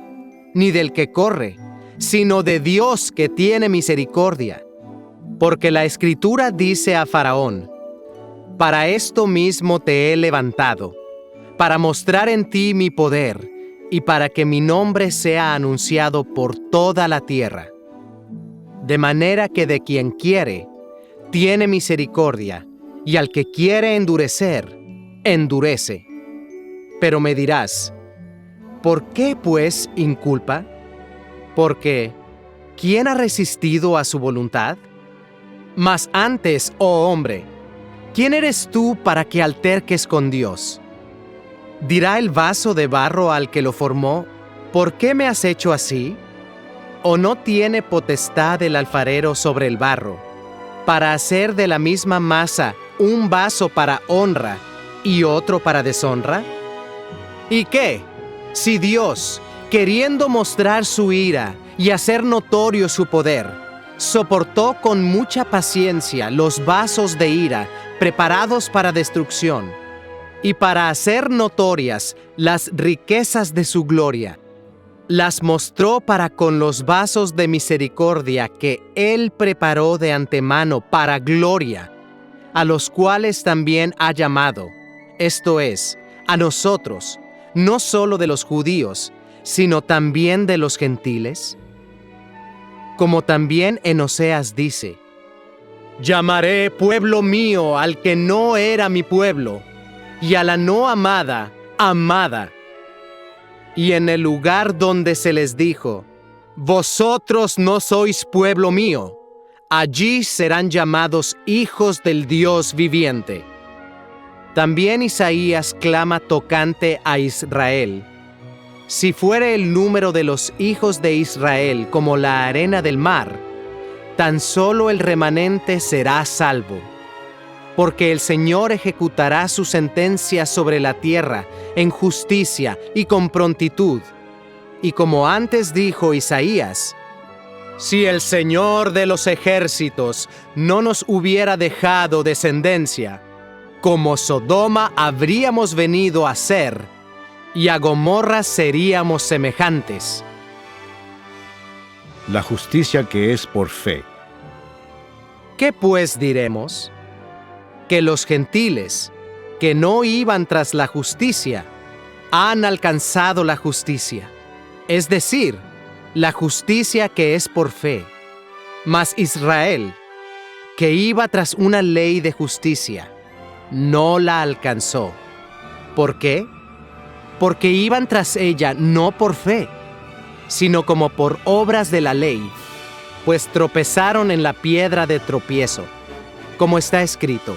ni del que corre, sino de Dios que tiene misericordia. Porque la Escritura dice a Faraón: para esto mismo te he levantado, para mostrar en ti mi poder, y para que mi nombre sea anunciado por toda la tierra. De manera que de quien quiere, tiene misericordia, y al que quiere endurecer, endurece. Pero me dirás: ¿por qué pues inculpa? Porque ¿quién ha resistido a su voluntad? Mas antes, oh hombre, ¿quién eres tú para que alterques con Dios? ¿Dirá el vaso de barro al que lo formó: ¿por qué me has hecho así? ¿O no tiene potestad el alfarero sobre el barro, para hacer de la misma masa un vaso para honra y otro para deshonra? ¿Y qué? Si Dios, queriendo mostrar su ira y hacer notorio su poder, soportó con mucha paciencia los vasos de ira preparados para destrucción, y para hacer notorias las riquezas de su gloria, las mostró para con los vasos de misericordia que Él preparó de antemano para gloria, a los cuales también ha llamado, esto es, a nosotros, no solo de los judíos, sino también de los gentiles? Como también en Oseas dice: llamaré pueblo mío al que no era mi pueblo, y a la no amada, amada. Y en el lugar donde se les dijo: vosotros no sois pueblo mío, allí serán llamados hijos del Dios viviente. También Isaías clama tocante a Israel: si fuere el número de los hijos de Israel como la arena del mar, tan solo el remanente será salvo. Porque el Señor ejecutará su sentencia sobre la tierra en justicia y con prontitud. Y como antes dijo Isaías: si el Señor de los ejércitos no nos hubiera dejado descendencia, como Sodoma habríamos venido a ser, y a Gomorra seríamos semejantes. La justicia que es por fe. ¿Qué pues diremos? Que los gentiles, que no iban tras la justicia, han alcanzado la justicia, es decir, la justicia que es por fe. Mas Israel, que iba tras una ley de justicia, no la alcanzó. ¿Por qué? Porque iban tras ella no por fe, sino como por obras de la ley, pues tropezaron en la piedra de tropiezo, como está escrito: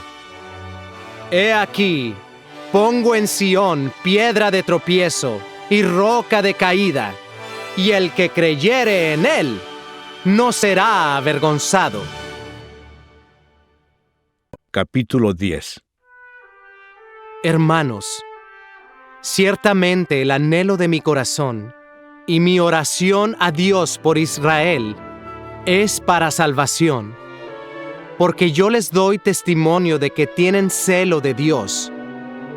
he aquí, pongo en Sión piedra de tropiezo y roca de caída, y el que creyere en él no será avergonzado. Capítulo 10. Hermanos, ciertamente el anhelo de mi corazón y mi oración a Dios por Israel es para salvación, porque yo les doy testimonio de que tienen celo de Dios,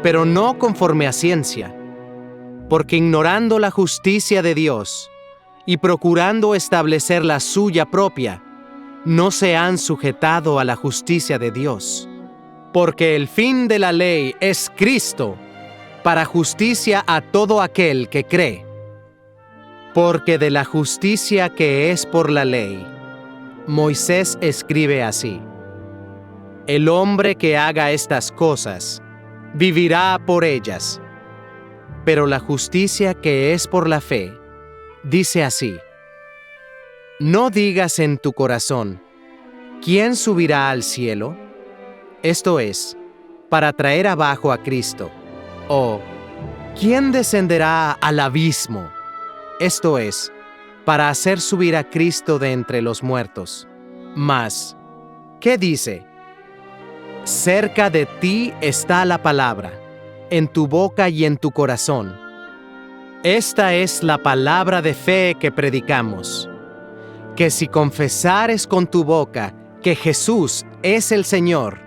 pero no conforme a ciencia, porque ignorando la justicia de Dios y procurando establecer la suya propia, no se han sujetado a la justicia de Dios. Porque el fin de la ley es Cristo, para justicia a todo aquel que cree. Porque de la justicia que es por la ley, Moisés escribe así: el hombre que haga estas cosas, vivirá por ellas. Pero la justicia que es por la fe, dice así: no digas en tu corazón: ¿quién subirá al cielo? Esto es, para traer abajo a Cristo. O ¿quién descenderá al abismo? Esto es, para hacer subir a Cristo de entre los muertos. Mas, ¿qué dice? Cerca de ti está la palabra, en tu boca y en tu corazón. Esta es la palabra de fe que predicamos, que si confesares con tu boca que Jesús es el Señor,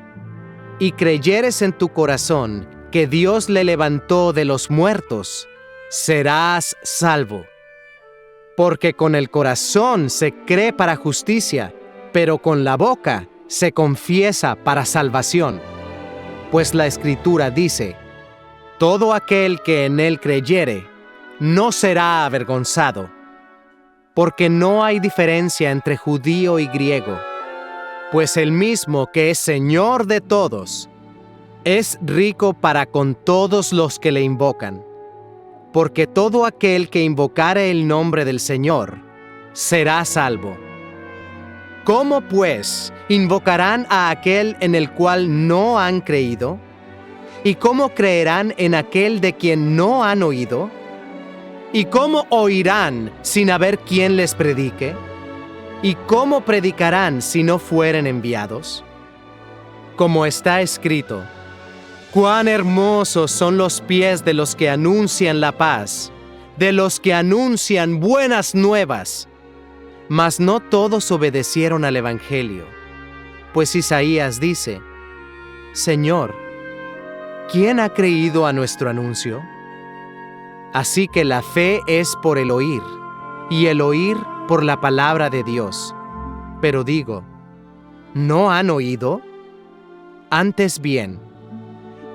y creyeres en tu corazón que Dios le levantó de los muertos, serás salvo. Porque con el corazón se cree para justicia, pero con la boca se confiesa para salvación. Pues la Escritura dice: todo aquel que en él creyere no será avergonzado. Porque no hay diferencia entre judío y griego, pues el mismo que es Señor de todos, es rico para con todos los que le invocan. Porque todo aquel que invocare el nombre del Señor será salvo. ¿Cómo, pues, invocarán a aquel en el cual no han creído? ¿Y cómo creerán en aquel de quien no han oído? ¿Y cómo oirán sin haber quien les predique? ¿Y cómo predicarán si no fueren enviados? Como está escrito: cuán hermosos son los pies de los que anuncian la paz, de los que anuncian buenas nuevas. Mas no todos obedecieron al Evangelio. Pues Isaías dice: Señor, ¿quién ha creído a nuestro anuncio? Así que la fe es por el oír, y el oír por la palabra de Dios. Pero digo, ¿no han oído? Antes bien,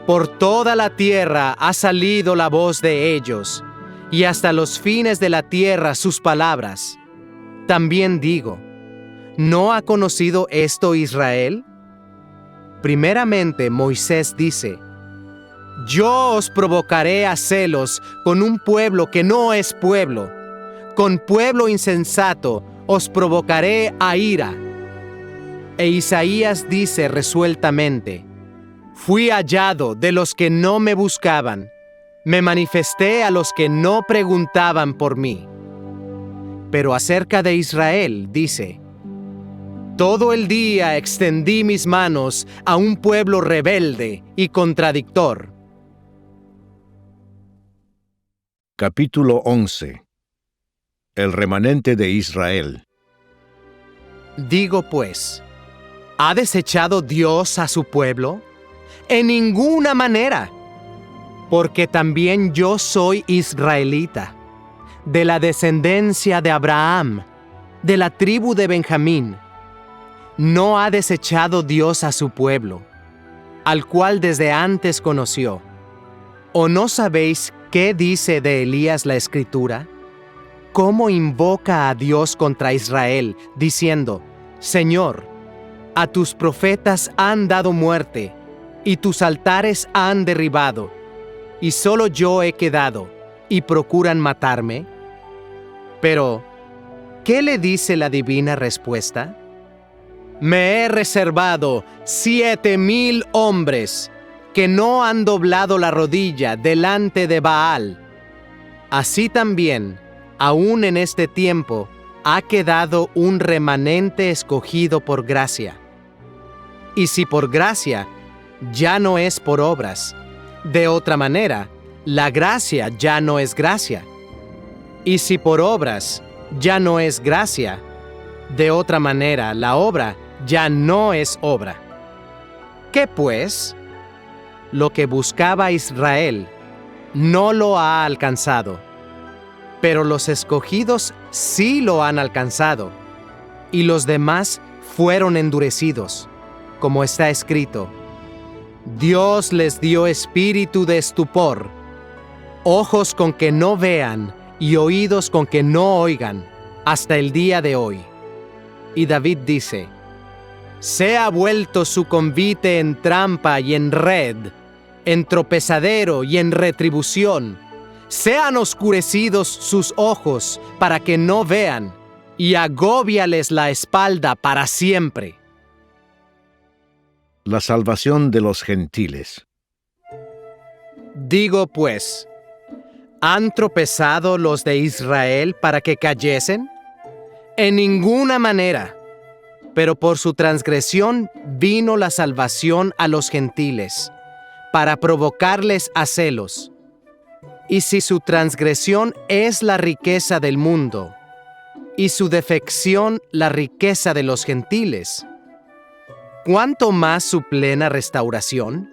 por toda la tierra ha salido la voz de ellos, y hasta los fines de la tierra sus palabras. También digo, ¿no ha conocido esto Israel? Primeramente Moisés dice: yo os provocaré a celos con un pueblo que no es pueblo, con pueblo insensato os provocaré a ira. E Isaías dice resueltamente: fui hallado de los que no me buscaban, me manifesté a los que no preguntaban por mí. Pero acerca de Israel dice: todo el día extendí mis manos a un pueblo rebelde y contradictor. Capítulo 11. El remanente de Israel. Digo pues, ¿ha desechado Dios a su pueblo? En ninguna manera, porque también yo soy israelita, de la descendencia de Abraham, de la tribu de Benjamín. No ha desechado Dios a su pueblo, al cual desde antes conoció. ¿O no sabéis qué dice de Elías la Escritura? ¿Cómo invoca a Dios contra Israel, diciendo: Señor, a tus profetas han dado muerte, y tus altares han derribado, y solo yo he quedado, y procuran matarme? Pero, ¿qué le dice la divina respuesta? Me he reservado 7,000 hombres que no han doblado la rodilla delante de Baal. Así también, aún en este tiempo, ha quedado un remanente escogido por gracia. Y si por gracia, ya no es por obras. De otra manera, la gracia ya no es gracia. Y si por obras, ya no es gracia. De otra manera, la obra ya no es obra. ¿Qué pues? Lo que buscaba Israel no lo ha alcanzado, pero los escogidos sí lo han alcanzado, y los demás fueron endurecidos, como está escrito: Dios les dio espíritu de estupor, ojos con que no vean y oídos con que no oigan, hasta el día de hoy. Y David dice: sea vuelto su convite en trampa y en red, en tropezadero y en retribución. Sean oscurecidos sus ojos para que no vean, y agóbiales la espalda para siempre. La salvación de los gentiles. Digo pues, ¿han tropezado los de Israel para que cayesen? En ninguna manera. Pero por su transgresión vino la salvación a los gentiles, para provocarles a celos. Y si su transgresión es la riqueza del mundo, y su defección la riqueza de los gentiles, ¿cuánto más su plena restauración?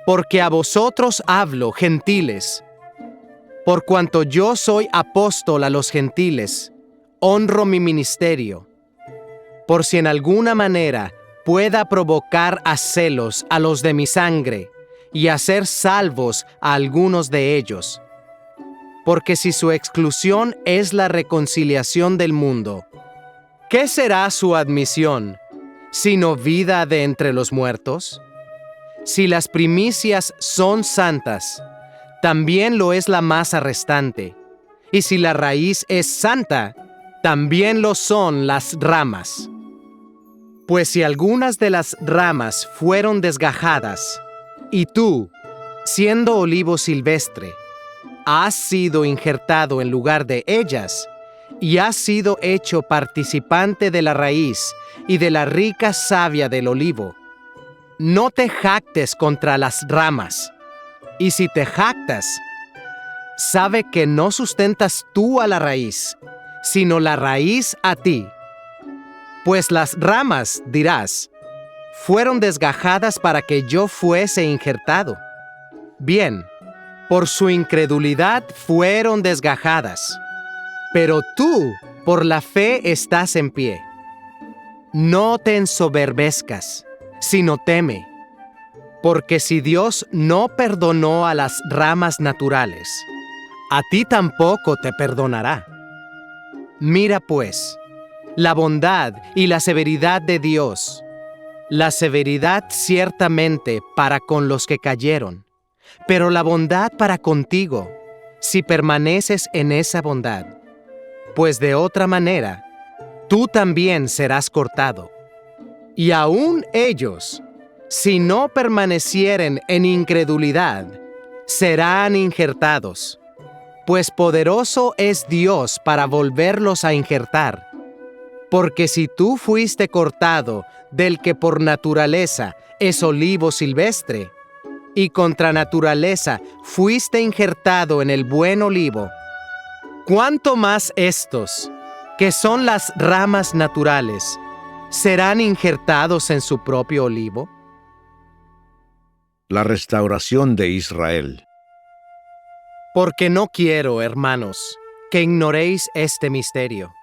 Porque a vosotros hablo, gentiles. Por cuanto yo soy apóstol a los gentiles, honro mi ministerio, por si en alguna manera pueda provocar a celos a los de mi sangre y hacer salvos a algunos de ellos. Porque si su exclusión es la reconciliación del mundo, ¿qué será su admisión, sino vida de entre los muertos? Si las primicias son santas, también lo es la masa restante. Y si la raíz es santa, también lo son las ramas. Pues si algunas de las ramas fueron desgajadas, y tú, siendo olivo silvestre, has sido injertado en lugar de ellas, y has sido hecho participante de la raíz y de la rica savia del olivo, no te jactes contra las ramas. Y si te jactas, sabe que no sustentas tú a la raíz, sino la raíz a ti. Pues las ramas, dirás, fueron desgajadas para que yo fuese injertado. Bien, por su incredulidad fueron desgajadas. Pero tú, por la fe, estás en pie. No te ensoberbezcas, sino teme. Porque si Dios no perdonó a las ramas naturales, a ti tampoco te perdonará. Mira pues, la bondad y la severidad de Dios. La severidad ciertamente para con los que cayeron, pero la bondad para contigo, si permaneces en esa bondad. Pues de otra manera, tú también serás cortado. Y aún ellos, si no permanecieren en incredulidad, serán injertados, pues poderoso es Dios para volverlos a injertar. Porque si tú fuiste cortado del que por naturaleza es olivo silvestre, y contra naturaleza fuiste injertado en el buen olivo, ¿cuánto más estos, que son las ramas naturales, serán injertados en su propio olivo? La restauración de Israel. Porque no quiero, hermanos, que ignoréis este misterio,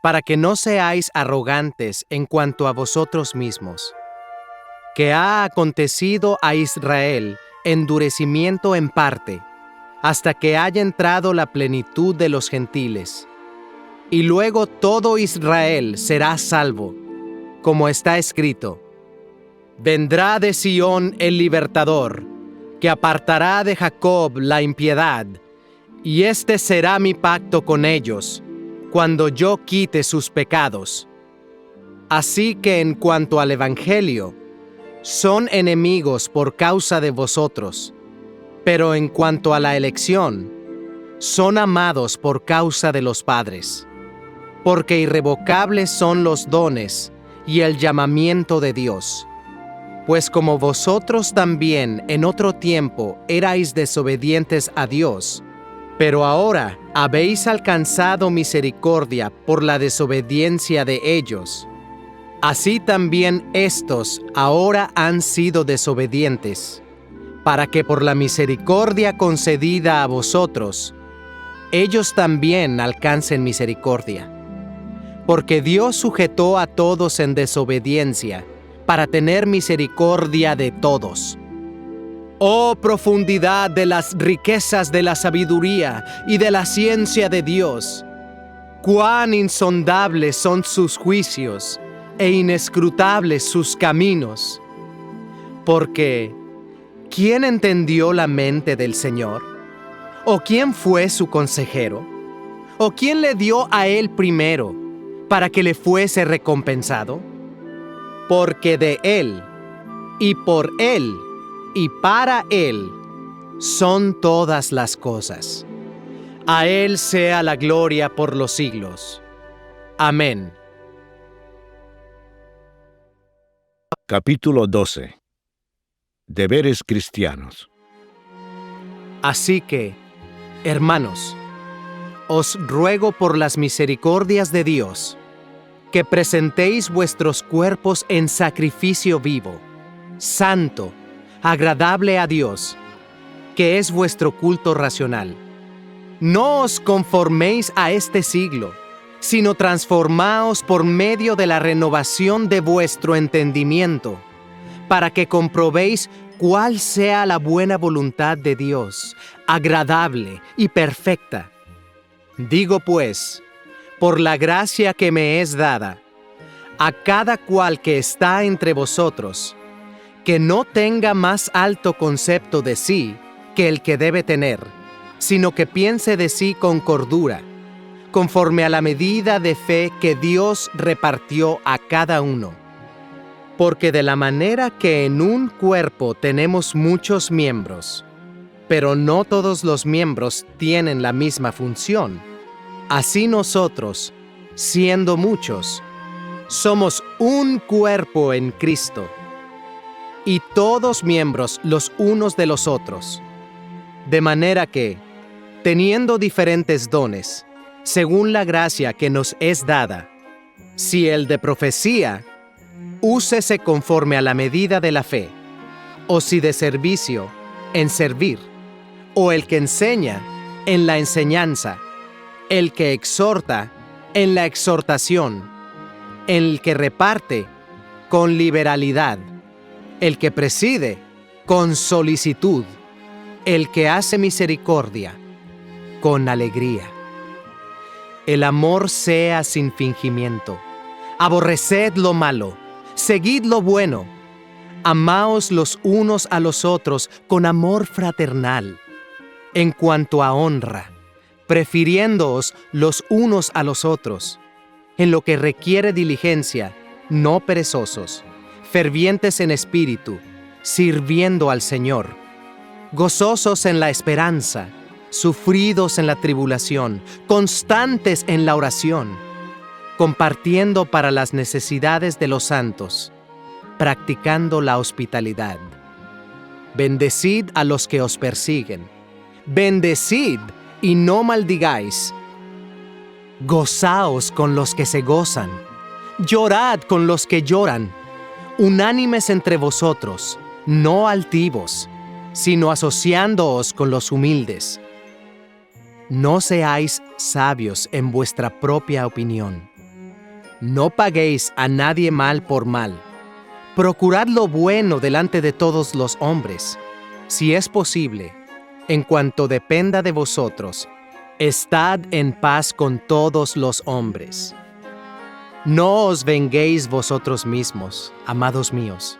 para que no seáis arrogantes en cuanto a vosotros mismos, que ha acontecido a Israel endurecimiento en parte, hasta que haya entrado la plenitud de los gentiles. Y luego todo Israel será salvo, como está escrito: vendrá de Sión el libertador, que apartará de Jacob la impiedad, y este será mi pacto con ellos, cuando yo quite sus pecados. Así que en cuanto al Evangelio, son enemigos por causa de vosotros, pero en cuanto a la elección, son amados por causa de los padres, porque irrevocables son los dones y el llamamiento de Dios. Pues como vosotros también en otro tiempo erais desobedientes a Dios, pero ahora habéis alcanzado misericordia por la desobediencia de ellos, así también éstos ahora han sido desobedientes, para que por la misericordia concedida a vosotros, ellos también alcancen misericordia. Porque Dios sujetó a todos en desobediencia, para tener misericordia de todos. Oh profundidad de las riquezas de la sabiduría y de la ciencia de Dios, cuán insondables son sus juicios e inescrutables sus caminos. Porque, ¿quién entendió la mente del Señor? ¿O quién fue su consejero? ¿O quién le dio a él primero, para que le fuese recompensado? Porque de Él, y por Él, y para Él, son todas las cosas. A Él sea la gloria por los siglos. Amén. Capítulo 12. Deberes cristianos. Así que, hermanos, os ruego por las misericordias de Dios, que presentéis vuestros cuerpos en sacrificio vivo, santo, agradable a Dios, que es vuestro culto racional. No os conforméis a este siglo, sino transformaos por medio de la renovación de vuestro entendimiento, para que comprobéis cuál sea la buena voluntad de Dios, agradable y perfecta. Digo pues, por la gracia que me es dada, a cada cual que está entre vosotros, que no tenga más alto concepto de sí que el que debe tener, sino que piense de sí con cordura, conforme a la medida de fe que Dios repartió a cada uno. Porque de la manera que en un cuerpo tenemos muchos miembros, pero no todos los miembros tienen la misma función, así nosotros, siendo muchos, somos un cuerpo en Cristo, y todos miembros los unos de los otros. De manera que, teniendo diferentes dones, según la gracia que nos es dada, si el de profecía, úsese conforme a la medida de la fe, o si de servicio, en servir, o el que enseña, en la enseñanza, el que exhorta, en la exhortación, el que reparte, con liberalidad, el que preside, con solicitud, el que hace misericordia, con alegría. El amor sea sin fingimiento. Aborreced lo malo, seguid lo bueno. Amaos los unos a los otros con amor fraternal. En cuanto a honra, prefiriéndoos los unos a los otros. En lo que requiere diligencia, no perezosos, fervientes en espíritu, sirviendo al Señor, gozosos en la esperanza, sufridos en la tribulación, constantes en la oración, compartiendo para las necesidades de los santos, practicando la hospitalidad. Bendecid a los que os persiguen, bendecid y no maldigáis. Gozaos con los que se gozan, llorad con los que lloran, unánimes entre vosotros, no altivos, sino asociándoos con los humildes. No seáis sabios en vuestra propia opinión. No paguéis a nadie mal por mal. Procurad lo bueno delante de todos los hombres. Si es posible, en cuanto dependa de vosotros, estad en paz con todos los hombres. No os venguéis vosotros mismos, amados míos,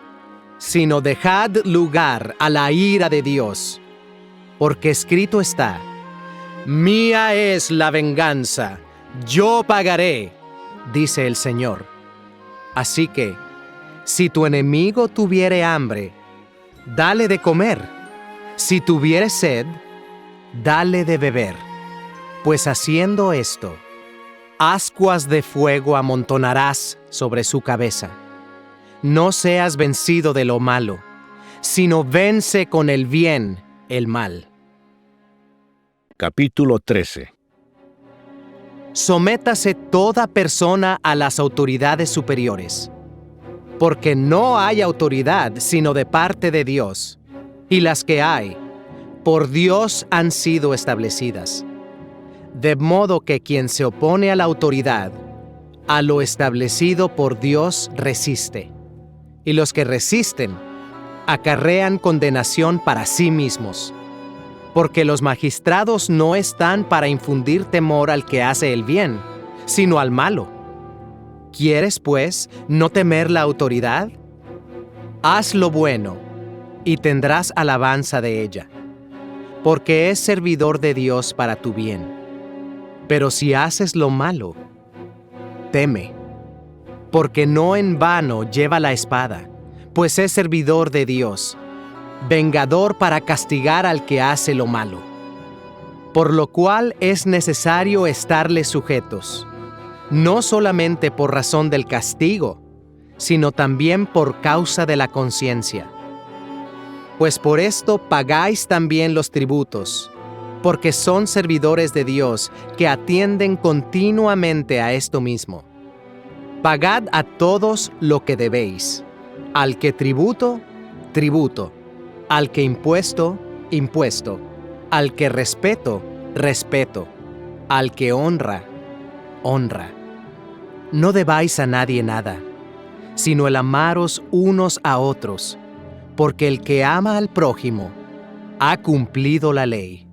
sino dejad lugar a la ira de Dios, porque escrito está: Mía es la venganza, yo pagaré, dice el Señor. Así que, si tu enemigo tuviere hambre, dale de comer. Si tuviere sed, dale de beber. Pues haciendo esto, ascuas de fuego amontonarás sobre su cabeza. No seas vencido de lo malo, sino vence con el bien el mal. Capítulo 13. Sométase toda persona a las autoridades superiores, porque no hay autoridad sino de parte de Dios, y las que hay, por Dios han sido establecidas. De modo que quien se opone a la autoridad, a lo establecido por Dios resiste, y los que resisten acarrean condenación para sí mismos, porque los magistrados no están para infundir temor al que hace el bien, sino al malo. ¿Quieres, pues, no temer la autoridad? Haz lo bueno, y tendrás alabanza de ella, porque es servidor de Dios para tu bien. Pero si haces lo malo, teme, porque no en vano lleva la espada, pues es servidor de Dios, vengador para castigar al que hace lo malo. Por lo cual es necesario estarles sujetos, no solamente por razón del castigo, sino también por causa de la conciencia. Pues por esto pagáis también los tributos, porque son servidores de Dios que atienden continuamente a esto mismo. Pagad a todos lo que debéis, al que tributo, tributo, al que impuesto, impuesto, al que respeto, respeto, al que honra, honra. No debáis a nadie nada, sino el amaros unos a otros, porque el que ama al prójimo ha cumplido la ley.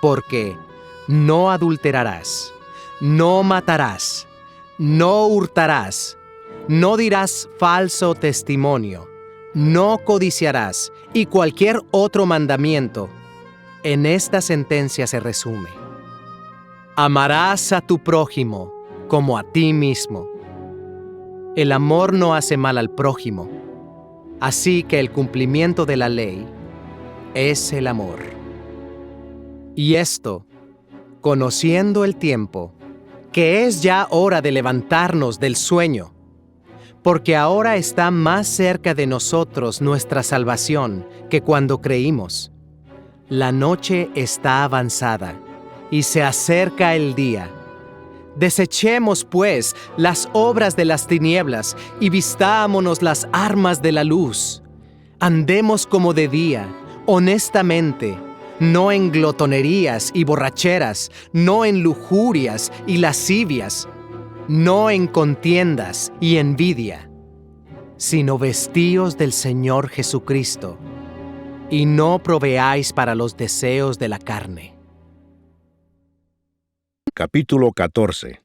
Porque no adulterarás, no matarás, no hurtarás, no dirás falso testimonio, no codiciarás, y cualquier otro mandamiento. En esta sentencia se resume: amarás a tu prójimo como a ti mismo. El amor no hace mal al prójimo, así que el cumplimiento de la ley es el amor. Y esto, conociendo el tiempo, que es ya hora de levantarnos del sueño, porque ahora está más cerca de nosotros nuestra salvación que cuando creímos. La noche está avanzada y se acerca el día. Desechemos, pues, las obras de las tinieblas y vistámonos las armas de la luz. Andemos como de día, honestamente, no en glotonerías y borracheras, no en lujurias y lascivias, no en contiendas y envidia, sino vestíos del Señor Jesucristo, y no proveáis para los deseos de la carne. Capítulo 14.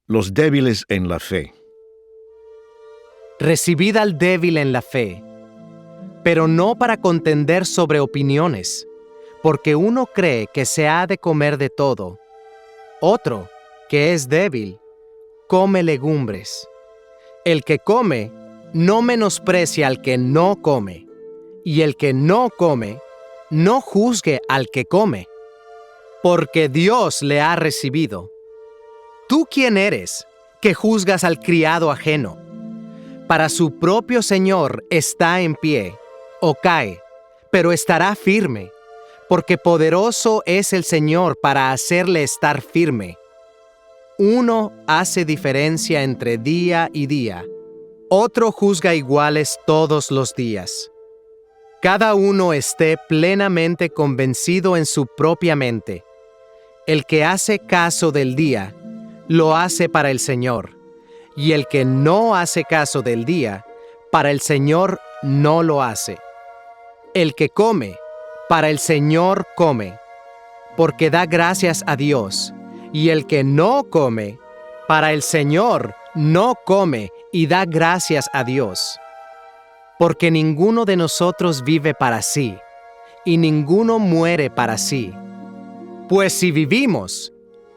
Los débiles en la fe. Recibid al débil en la fe, pero no para contender sobre opiniones, porque uno cree que se ha de comer de todo. Otro, que es débil, come legumbres. El que come, no menosprecia al que no come, y el que no come, no juzgue al que come, porque Dios le ha recibido. ¿Tú quién eres, que juzgas al criado ajeno? Para su propio Señor está en pie, o cae, pero estará firme, porque poderoso es el Señor para hacerle estar firme. Uno hace diferencia entre día y día, otro juzga iguales todos los días. Cada uno esté plenamente convencido en su propia mente. El que hace caso del día, lo hace para el Señor, y el que no hace caso del día, para el Señor no lo hace. El que come, para el Señor come, porque da gracias a Dios, y el que no come, para el Señor no come y da gracias a Dios. Porque ninguno de nosotros vive para sí, y ninguno muere para sí. Pues si vivimos,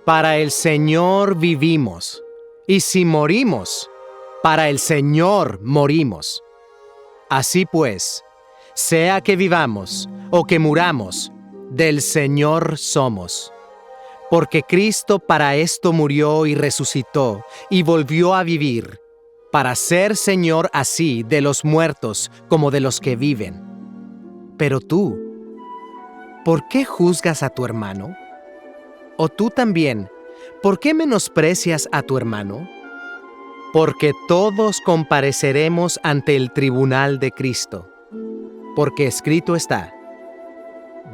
para el Señor vivimos, y si morimos, para el Señor morimos. Así pues, sea que vivamos o que muramos, del Señor somos. Porque Cristo para esto murió y resucitó, y volvió a vivir, para ser Señor así de los muertos como de los que viven. Pero tú, ¿por qué juzgas a tu hermano? ¿O tú también, por qué menosprecias a tu hermano? Porque todos compareceremos ante el tribunal de Cristo. Porque escrito está: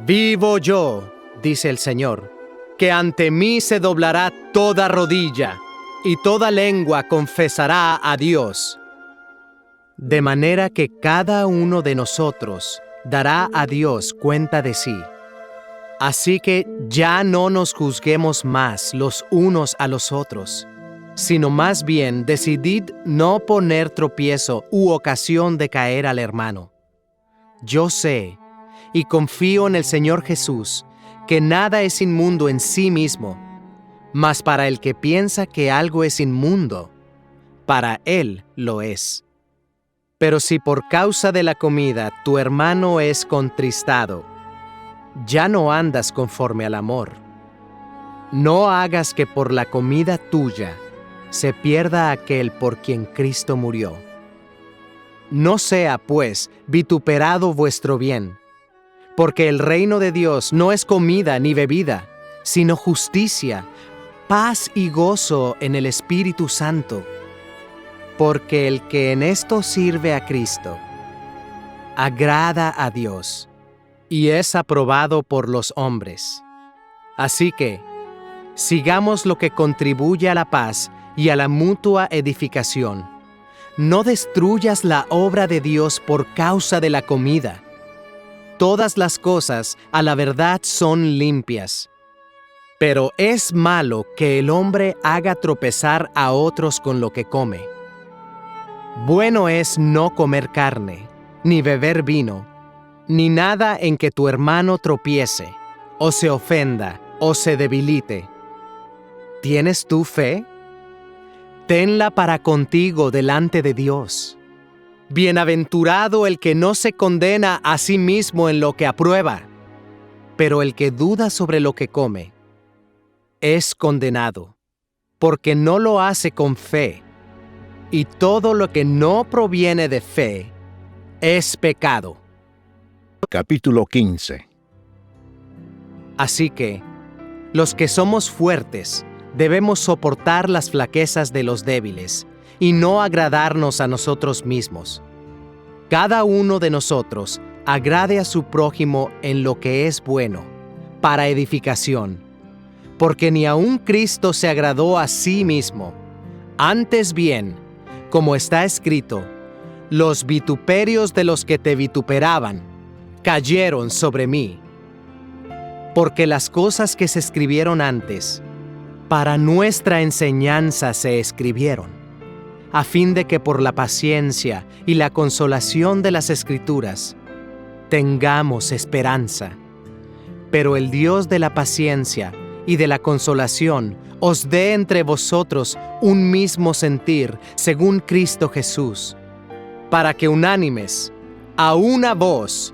vivo yo, dice el Señor, que ante mí se doblará toda rodilla, y toda lengua confesará a Dios. De manera que cada uno de nosotros dará a Dios cuenta de sí. Así que ya no nos juzguemos más los unos a los otros, sino más bien decidid no poner tropiezo u ocasión de caer al hermano. Yo sé y confío en el Señor Jesús que nada es inmundo en sí mismo, mas para el que piensa que algo es inmundo, para él lo es. Pero si por causa de la comida tu hermano es contristado, ya no andas conforme al amor. No hagas que por la comida tuya se pierda aquel por quien Cristo murió. No sea, pues, vituperado vuestro bien, Porque el reino de Dios no es comida ni bebida, sino justicia, paz y gozo en el Espíritu Santo. Porque el que en esto sirve a Cristo, agrada a Dios y es aprobado por los hombres. Así que, sigamos lo que contribuye a la paz y a la mutua edificación. No destruyas la obra de Dios por causa de la comida. Todas las cosas a la verdad son limpias. Pero es malo que el hombre haga tropezar a otros con lo que come. Bueno es no comer carne, ni beber vino, ni nada en que tu hermano tropiece, o se ofenda, o se debilite. ¿Tienes tú fe? Tenla para contigo delante de Dios. Bienaventurado el que no se condena a sí mismo en lo que aprueba, pero el que duda sobre lo que come, es condenado, porque no lo hace con fe, y todo lo que no proviene de fe es pecado. Capítulo 15. Así que, los que somos fuertes, debemos soportar las flaquezas de los débiles, y no agradarnos a nosotros mismos. Cada uno de nosotros agrade a su prójimo en lo que es bueno, para edificación, porque ni aun Cristo se agradó a sí mismo. Antes bien, como está escrito, los vituperios de los que te vituperaban cayeron sobre mí. Porque las cosas que se escribieron antes, para nuestra enseñanza se escribieron, a fin de que por la paciencia y la consolación de las Escrituras tengamos esperanza. Pero el Dios de la paciencia y de la consolación os dé entre vosotros un mismo sentir según Cristo Jesús, para que unánimes, a una voz,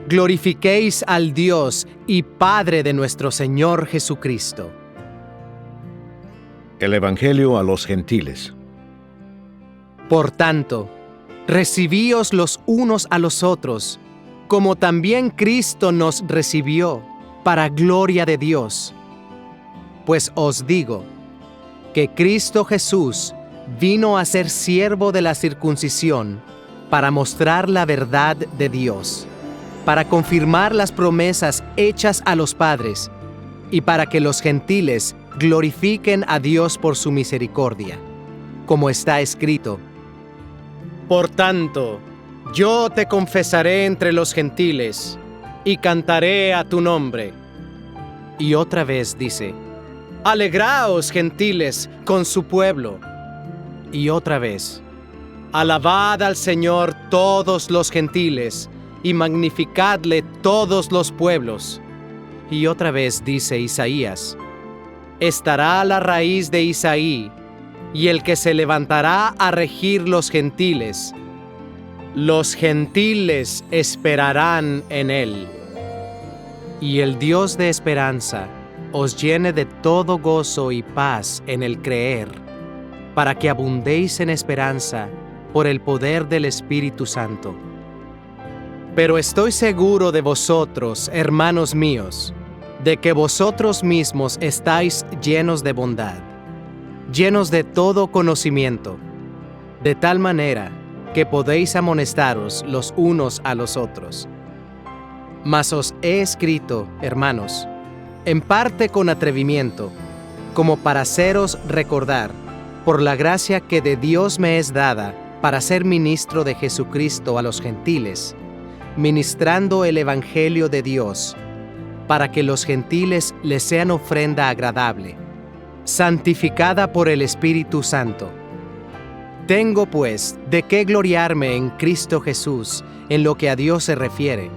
glorifiquéis al Dios y Padre de nuestro Señor Jesucristo. El Evangelio a los gentiles. Por tanto, recibíos los unos a los otros, como también Cristo nos recibió, para gloria de Dios. Pues os digo, que Cristo Jesús vino a ser siervo de la circuncisión, para mostrar la verdad de Dios, para confirmar las promesas hechas a los padres, y para que los gentiles glorifiquen a Dios por su misericordia, como está escrito: Por tanto, yo te confesaré entre los gentiles, y cantaré a tu nombre. Y otra vez dice: Alegraos, gentiles, con su pueblo. Y otra vez: Alabad al Señor todos los gentiles, y magnificadle todos los pueblos. Y otra vez dice Isaías: Estará la raíz de Isaí, y el que se levantará a regir los gentiles. Los gentiles esperarán en él. Y el Dios de esperanza os llene de todo gozo y paz en el creer, para que abundéis en esperanza por el poder del Espíritu Santo. Pero estoy seguro de vosotros, hermanos míos, de que vosotros mismos estáis llenos de bondad, llenos de todo conocimiento, de tal manera que podéis amonestaros los unos a los otros. Mas os he escrito, hermanos, en parte con atrevimiento, como para haceros recordar, por la gracia que de Dios me es dada, para ser ministro de Jesucristo a los gentiles, ministrando el Evangelio de Dios, para que los gentiles les sean ofrenda agradable, santificada por el Espíritu Santo. Tengo, pues, de qué gloriarme en Cristo Jesús en lo que a Dios se refiere,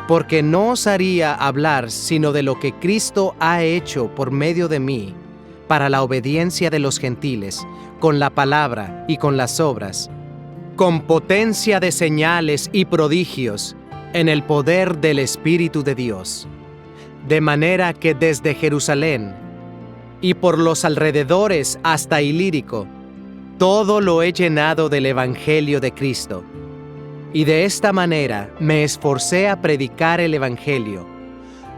porque no os haría hablar sino de lo que Cristo ha hecho por medio de mí, para la obediencia de los gentiles, con la palabra y con las obras, con potencia de señales y prodigios, en el poder del Espíritu de Dios. De manera que desde Jerusalén y por los alrededores hasta Ilírico, todo lo he llenado del Evangelio de Cristo, Y de esta manera me esforcé a predicar el Evangelio,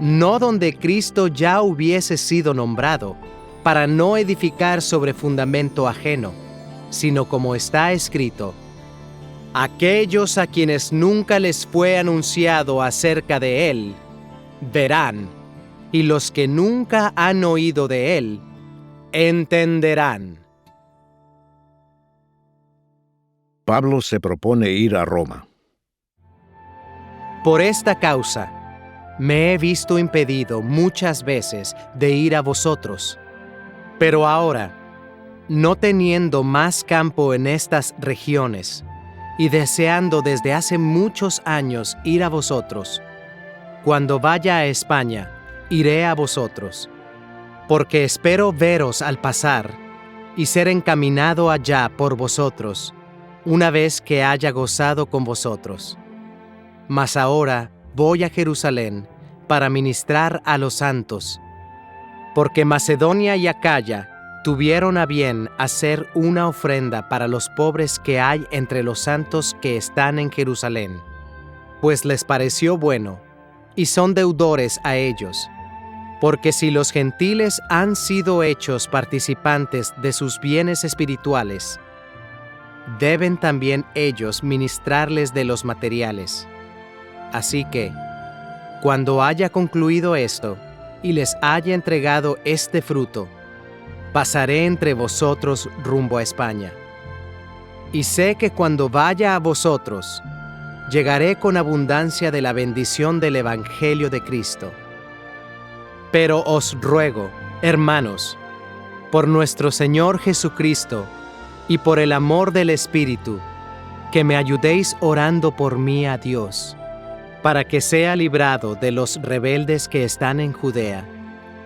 no donde Cristo ya hubiese sido nombrado, para no edificar sobre fundamento ajeno, sino como está escrito: aquellos a quienes nunca les fue anunciado acerca de Él, verán, y los que nunca han oído de Él, entenderán. Pablo se propone ir a Roma. Por esta causa, me he visto impedido muchas veces de ir a vosotros. Pero ahora, no teniendo más campo en estas regiones, y deseando desde hace muchos años ir a vosotros, cuando vaya a España, iré a vosotros, porque espero veros al pasar y ser encaminado allá por vosotros, una vez que haya gozado con vosotros. Mas ahora voy a Jerusalén para ministrar a los santos, porque Macedonia y Acaya tuvieron a bien hacer una ofrenda para los pobres que hay entre los santos que están en Jerusalén, pues les pareció bueno, y son deudores a ellos, porque si los gentiles han sido hechos participantes de sus bienes espirituales, deben también ellos ministrarles de los materiales. Así que, cuando haya concluido esto, y les haya entregado este fruto, pasaré entre vosotros rumbo a España. Y sé que cuando vaya a vosotros, llegaré con abundancia de la bendición del Evangelio de Cristo. Pero os ruego, hermanos, por nuestro Señor Jesucristo y por el amor del Espíritu, que me ayudéis orando por mí a Dios, para que sea librado de los rebeldes que están en Judea,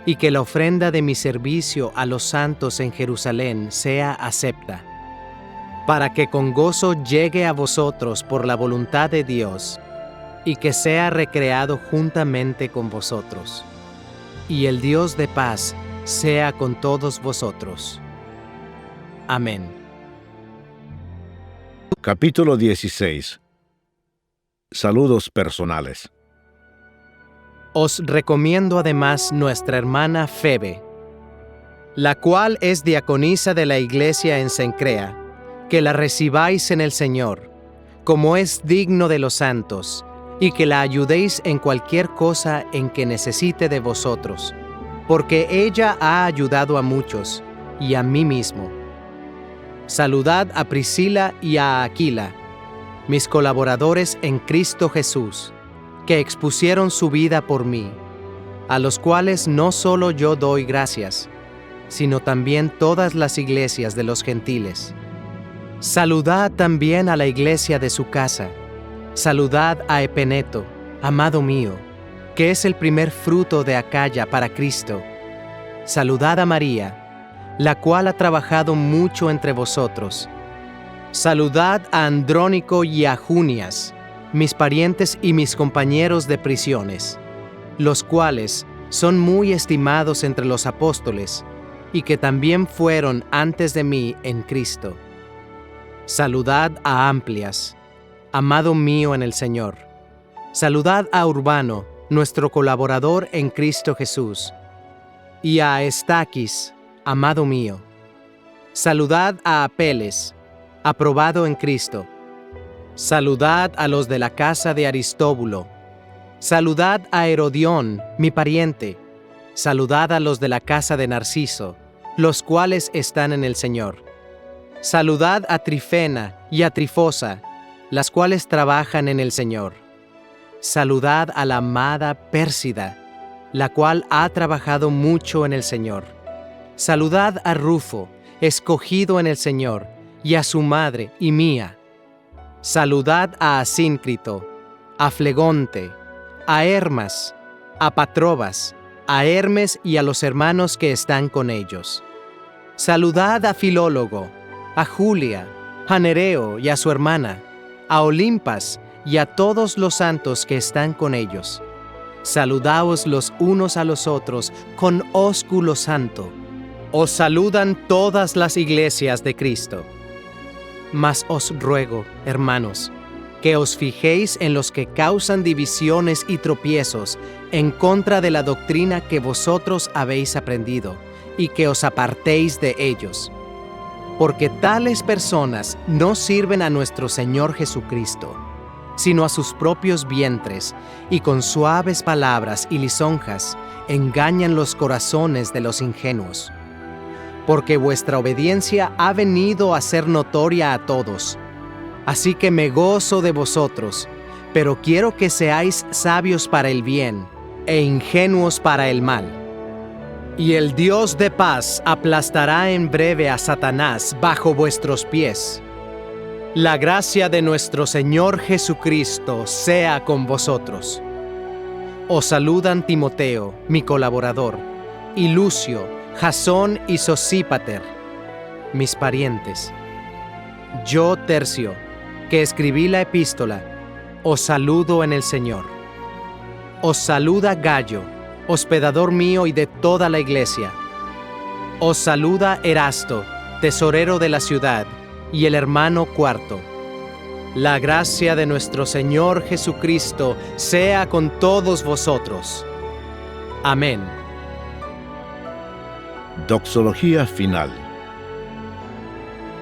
y que la ofrenda de mi servicio a los santos en Jerusalén sea acepta, para que con gozo llegue a vosotros por la voluntad de Dios, y que sea recreado juntamente con vosotros. Y el Dios de paz sea con todos vosotros. Amén. Capítulo 16. Saludos personales. Os recomiendo además nuestra hermana Febe, la cual es diaconisa de la iglesia en Cencrea, que la recibáis en el Señor, como es digno de los santos, y que la ayudéis en cualquier cosa en que necesite de vosotros, porque ella ha ayudado a muchos, y a mí mismo. Saludad a Priscila y a Aquila, mis colaboradores en Cristo Jesús, que expusieron su vida por mí, a los cuales no solo yo doy gracias, sino también todas las iglesias de los gentiles. Saludad también a la iglesia de su casa. Saludad a Epeneto, amado mío, que es el primer fruto de Acaya para Cristo. Saludad a María, la cual ha trabajado mucho entre vosotros. Saludad a Andrónico y a Junias, mis parientes y mis compañeros de prisiones, los cuales son muy estimados entre los apóstoles, y que también fueron antes de mí en Cristo. Saludad a Amplias, amado mío en el Señor. Saludad a Urbano, nuestro colaborador en Cristo Jesús, y a Estaquis, amado mío. Saludad a Apeles, aprobado en Cristo. Saludad a los de la casa de Aristóbulo. Saludad a Herodión, mi pariente. Saludad a los de la casa de Narciso, los cuales están en el Señor. Saludad a Trifena y a Trifosa, las cuales trabajan en el Señor. Saludad a la amada Pérsida, la cual ha trabajado mucho en el Señor. Saludad a Rufo, escogido en el Señor, y a su madre y mía. Saludad a Asíncrito, a Flegonte, a Hermas, a Patrobas, a Hermes y a los hermanos que están con ellos. Saludad a Filólogo, a Julia, a Nereo y a su hermana, a Olimpas y a todos los santos que están con ellos. Saludaos los unos a los otros con ósculo santo. Os saludan todas las iglesias de Cristo. Mas os ruego, hermanos, que os fijéis en los que causan divisiones y tropiezos en contra de la doctrina que vosotros habéis aprendido, y que os apartéis de ellos. Porque tales personas no sirven a nuestro Señor Jesucristo, sino a sus propios vientres, y con suaves palabras y lisonjas engañan los corazones de los ingenuos. Porque vuestra obediencia ha venido a ser notoria a todos. Así que me gozo de vosotros, pero quiero que seáis sabios para el bien e ingenuos para el mal. Y el Dios de paz aplastará en breve a Satanás bajo vuestros pies. La gracia de nuestro Señor Jesucristo sea con vosotros. Os saludan Timoteo, mi colaborador, y Lucio, Jasón y Sosípater, mis parientes. Yo, Tercio, que escribí la epístola, os saludo en el Señor. Os saluda Gayo, hospedador mío y de toda la iglesia. Os saluda Erasto, tesorero de la ciudad, y el hermano Cuarto. La gracia de nuestro Señor Jesucristo sea con todos vosotros. Amén. Doxología final.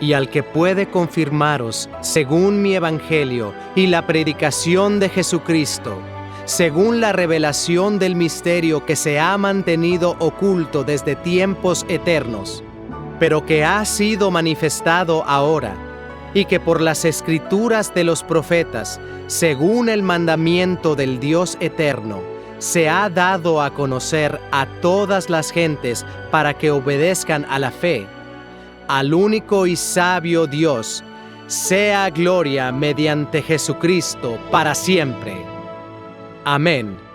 Y al que puede confirmaros, según mi evangelio y la predicación de Jesucristo, según la revelación del misterio que se ha mantenido oculto desde tiempos eternos, pero que ha sido manifestado ahora, y que por las escrituras de los profetas, según el mandamiento del Dios eterno, se ha dado a conocer a todas las gentes para que obedezcan a la fe. Al único y sabio Dios, sea gloria mediante Jesucristo para siempre. Amén.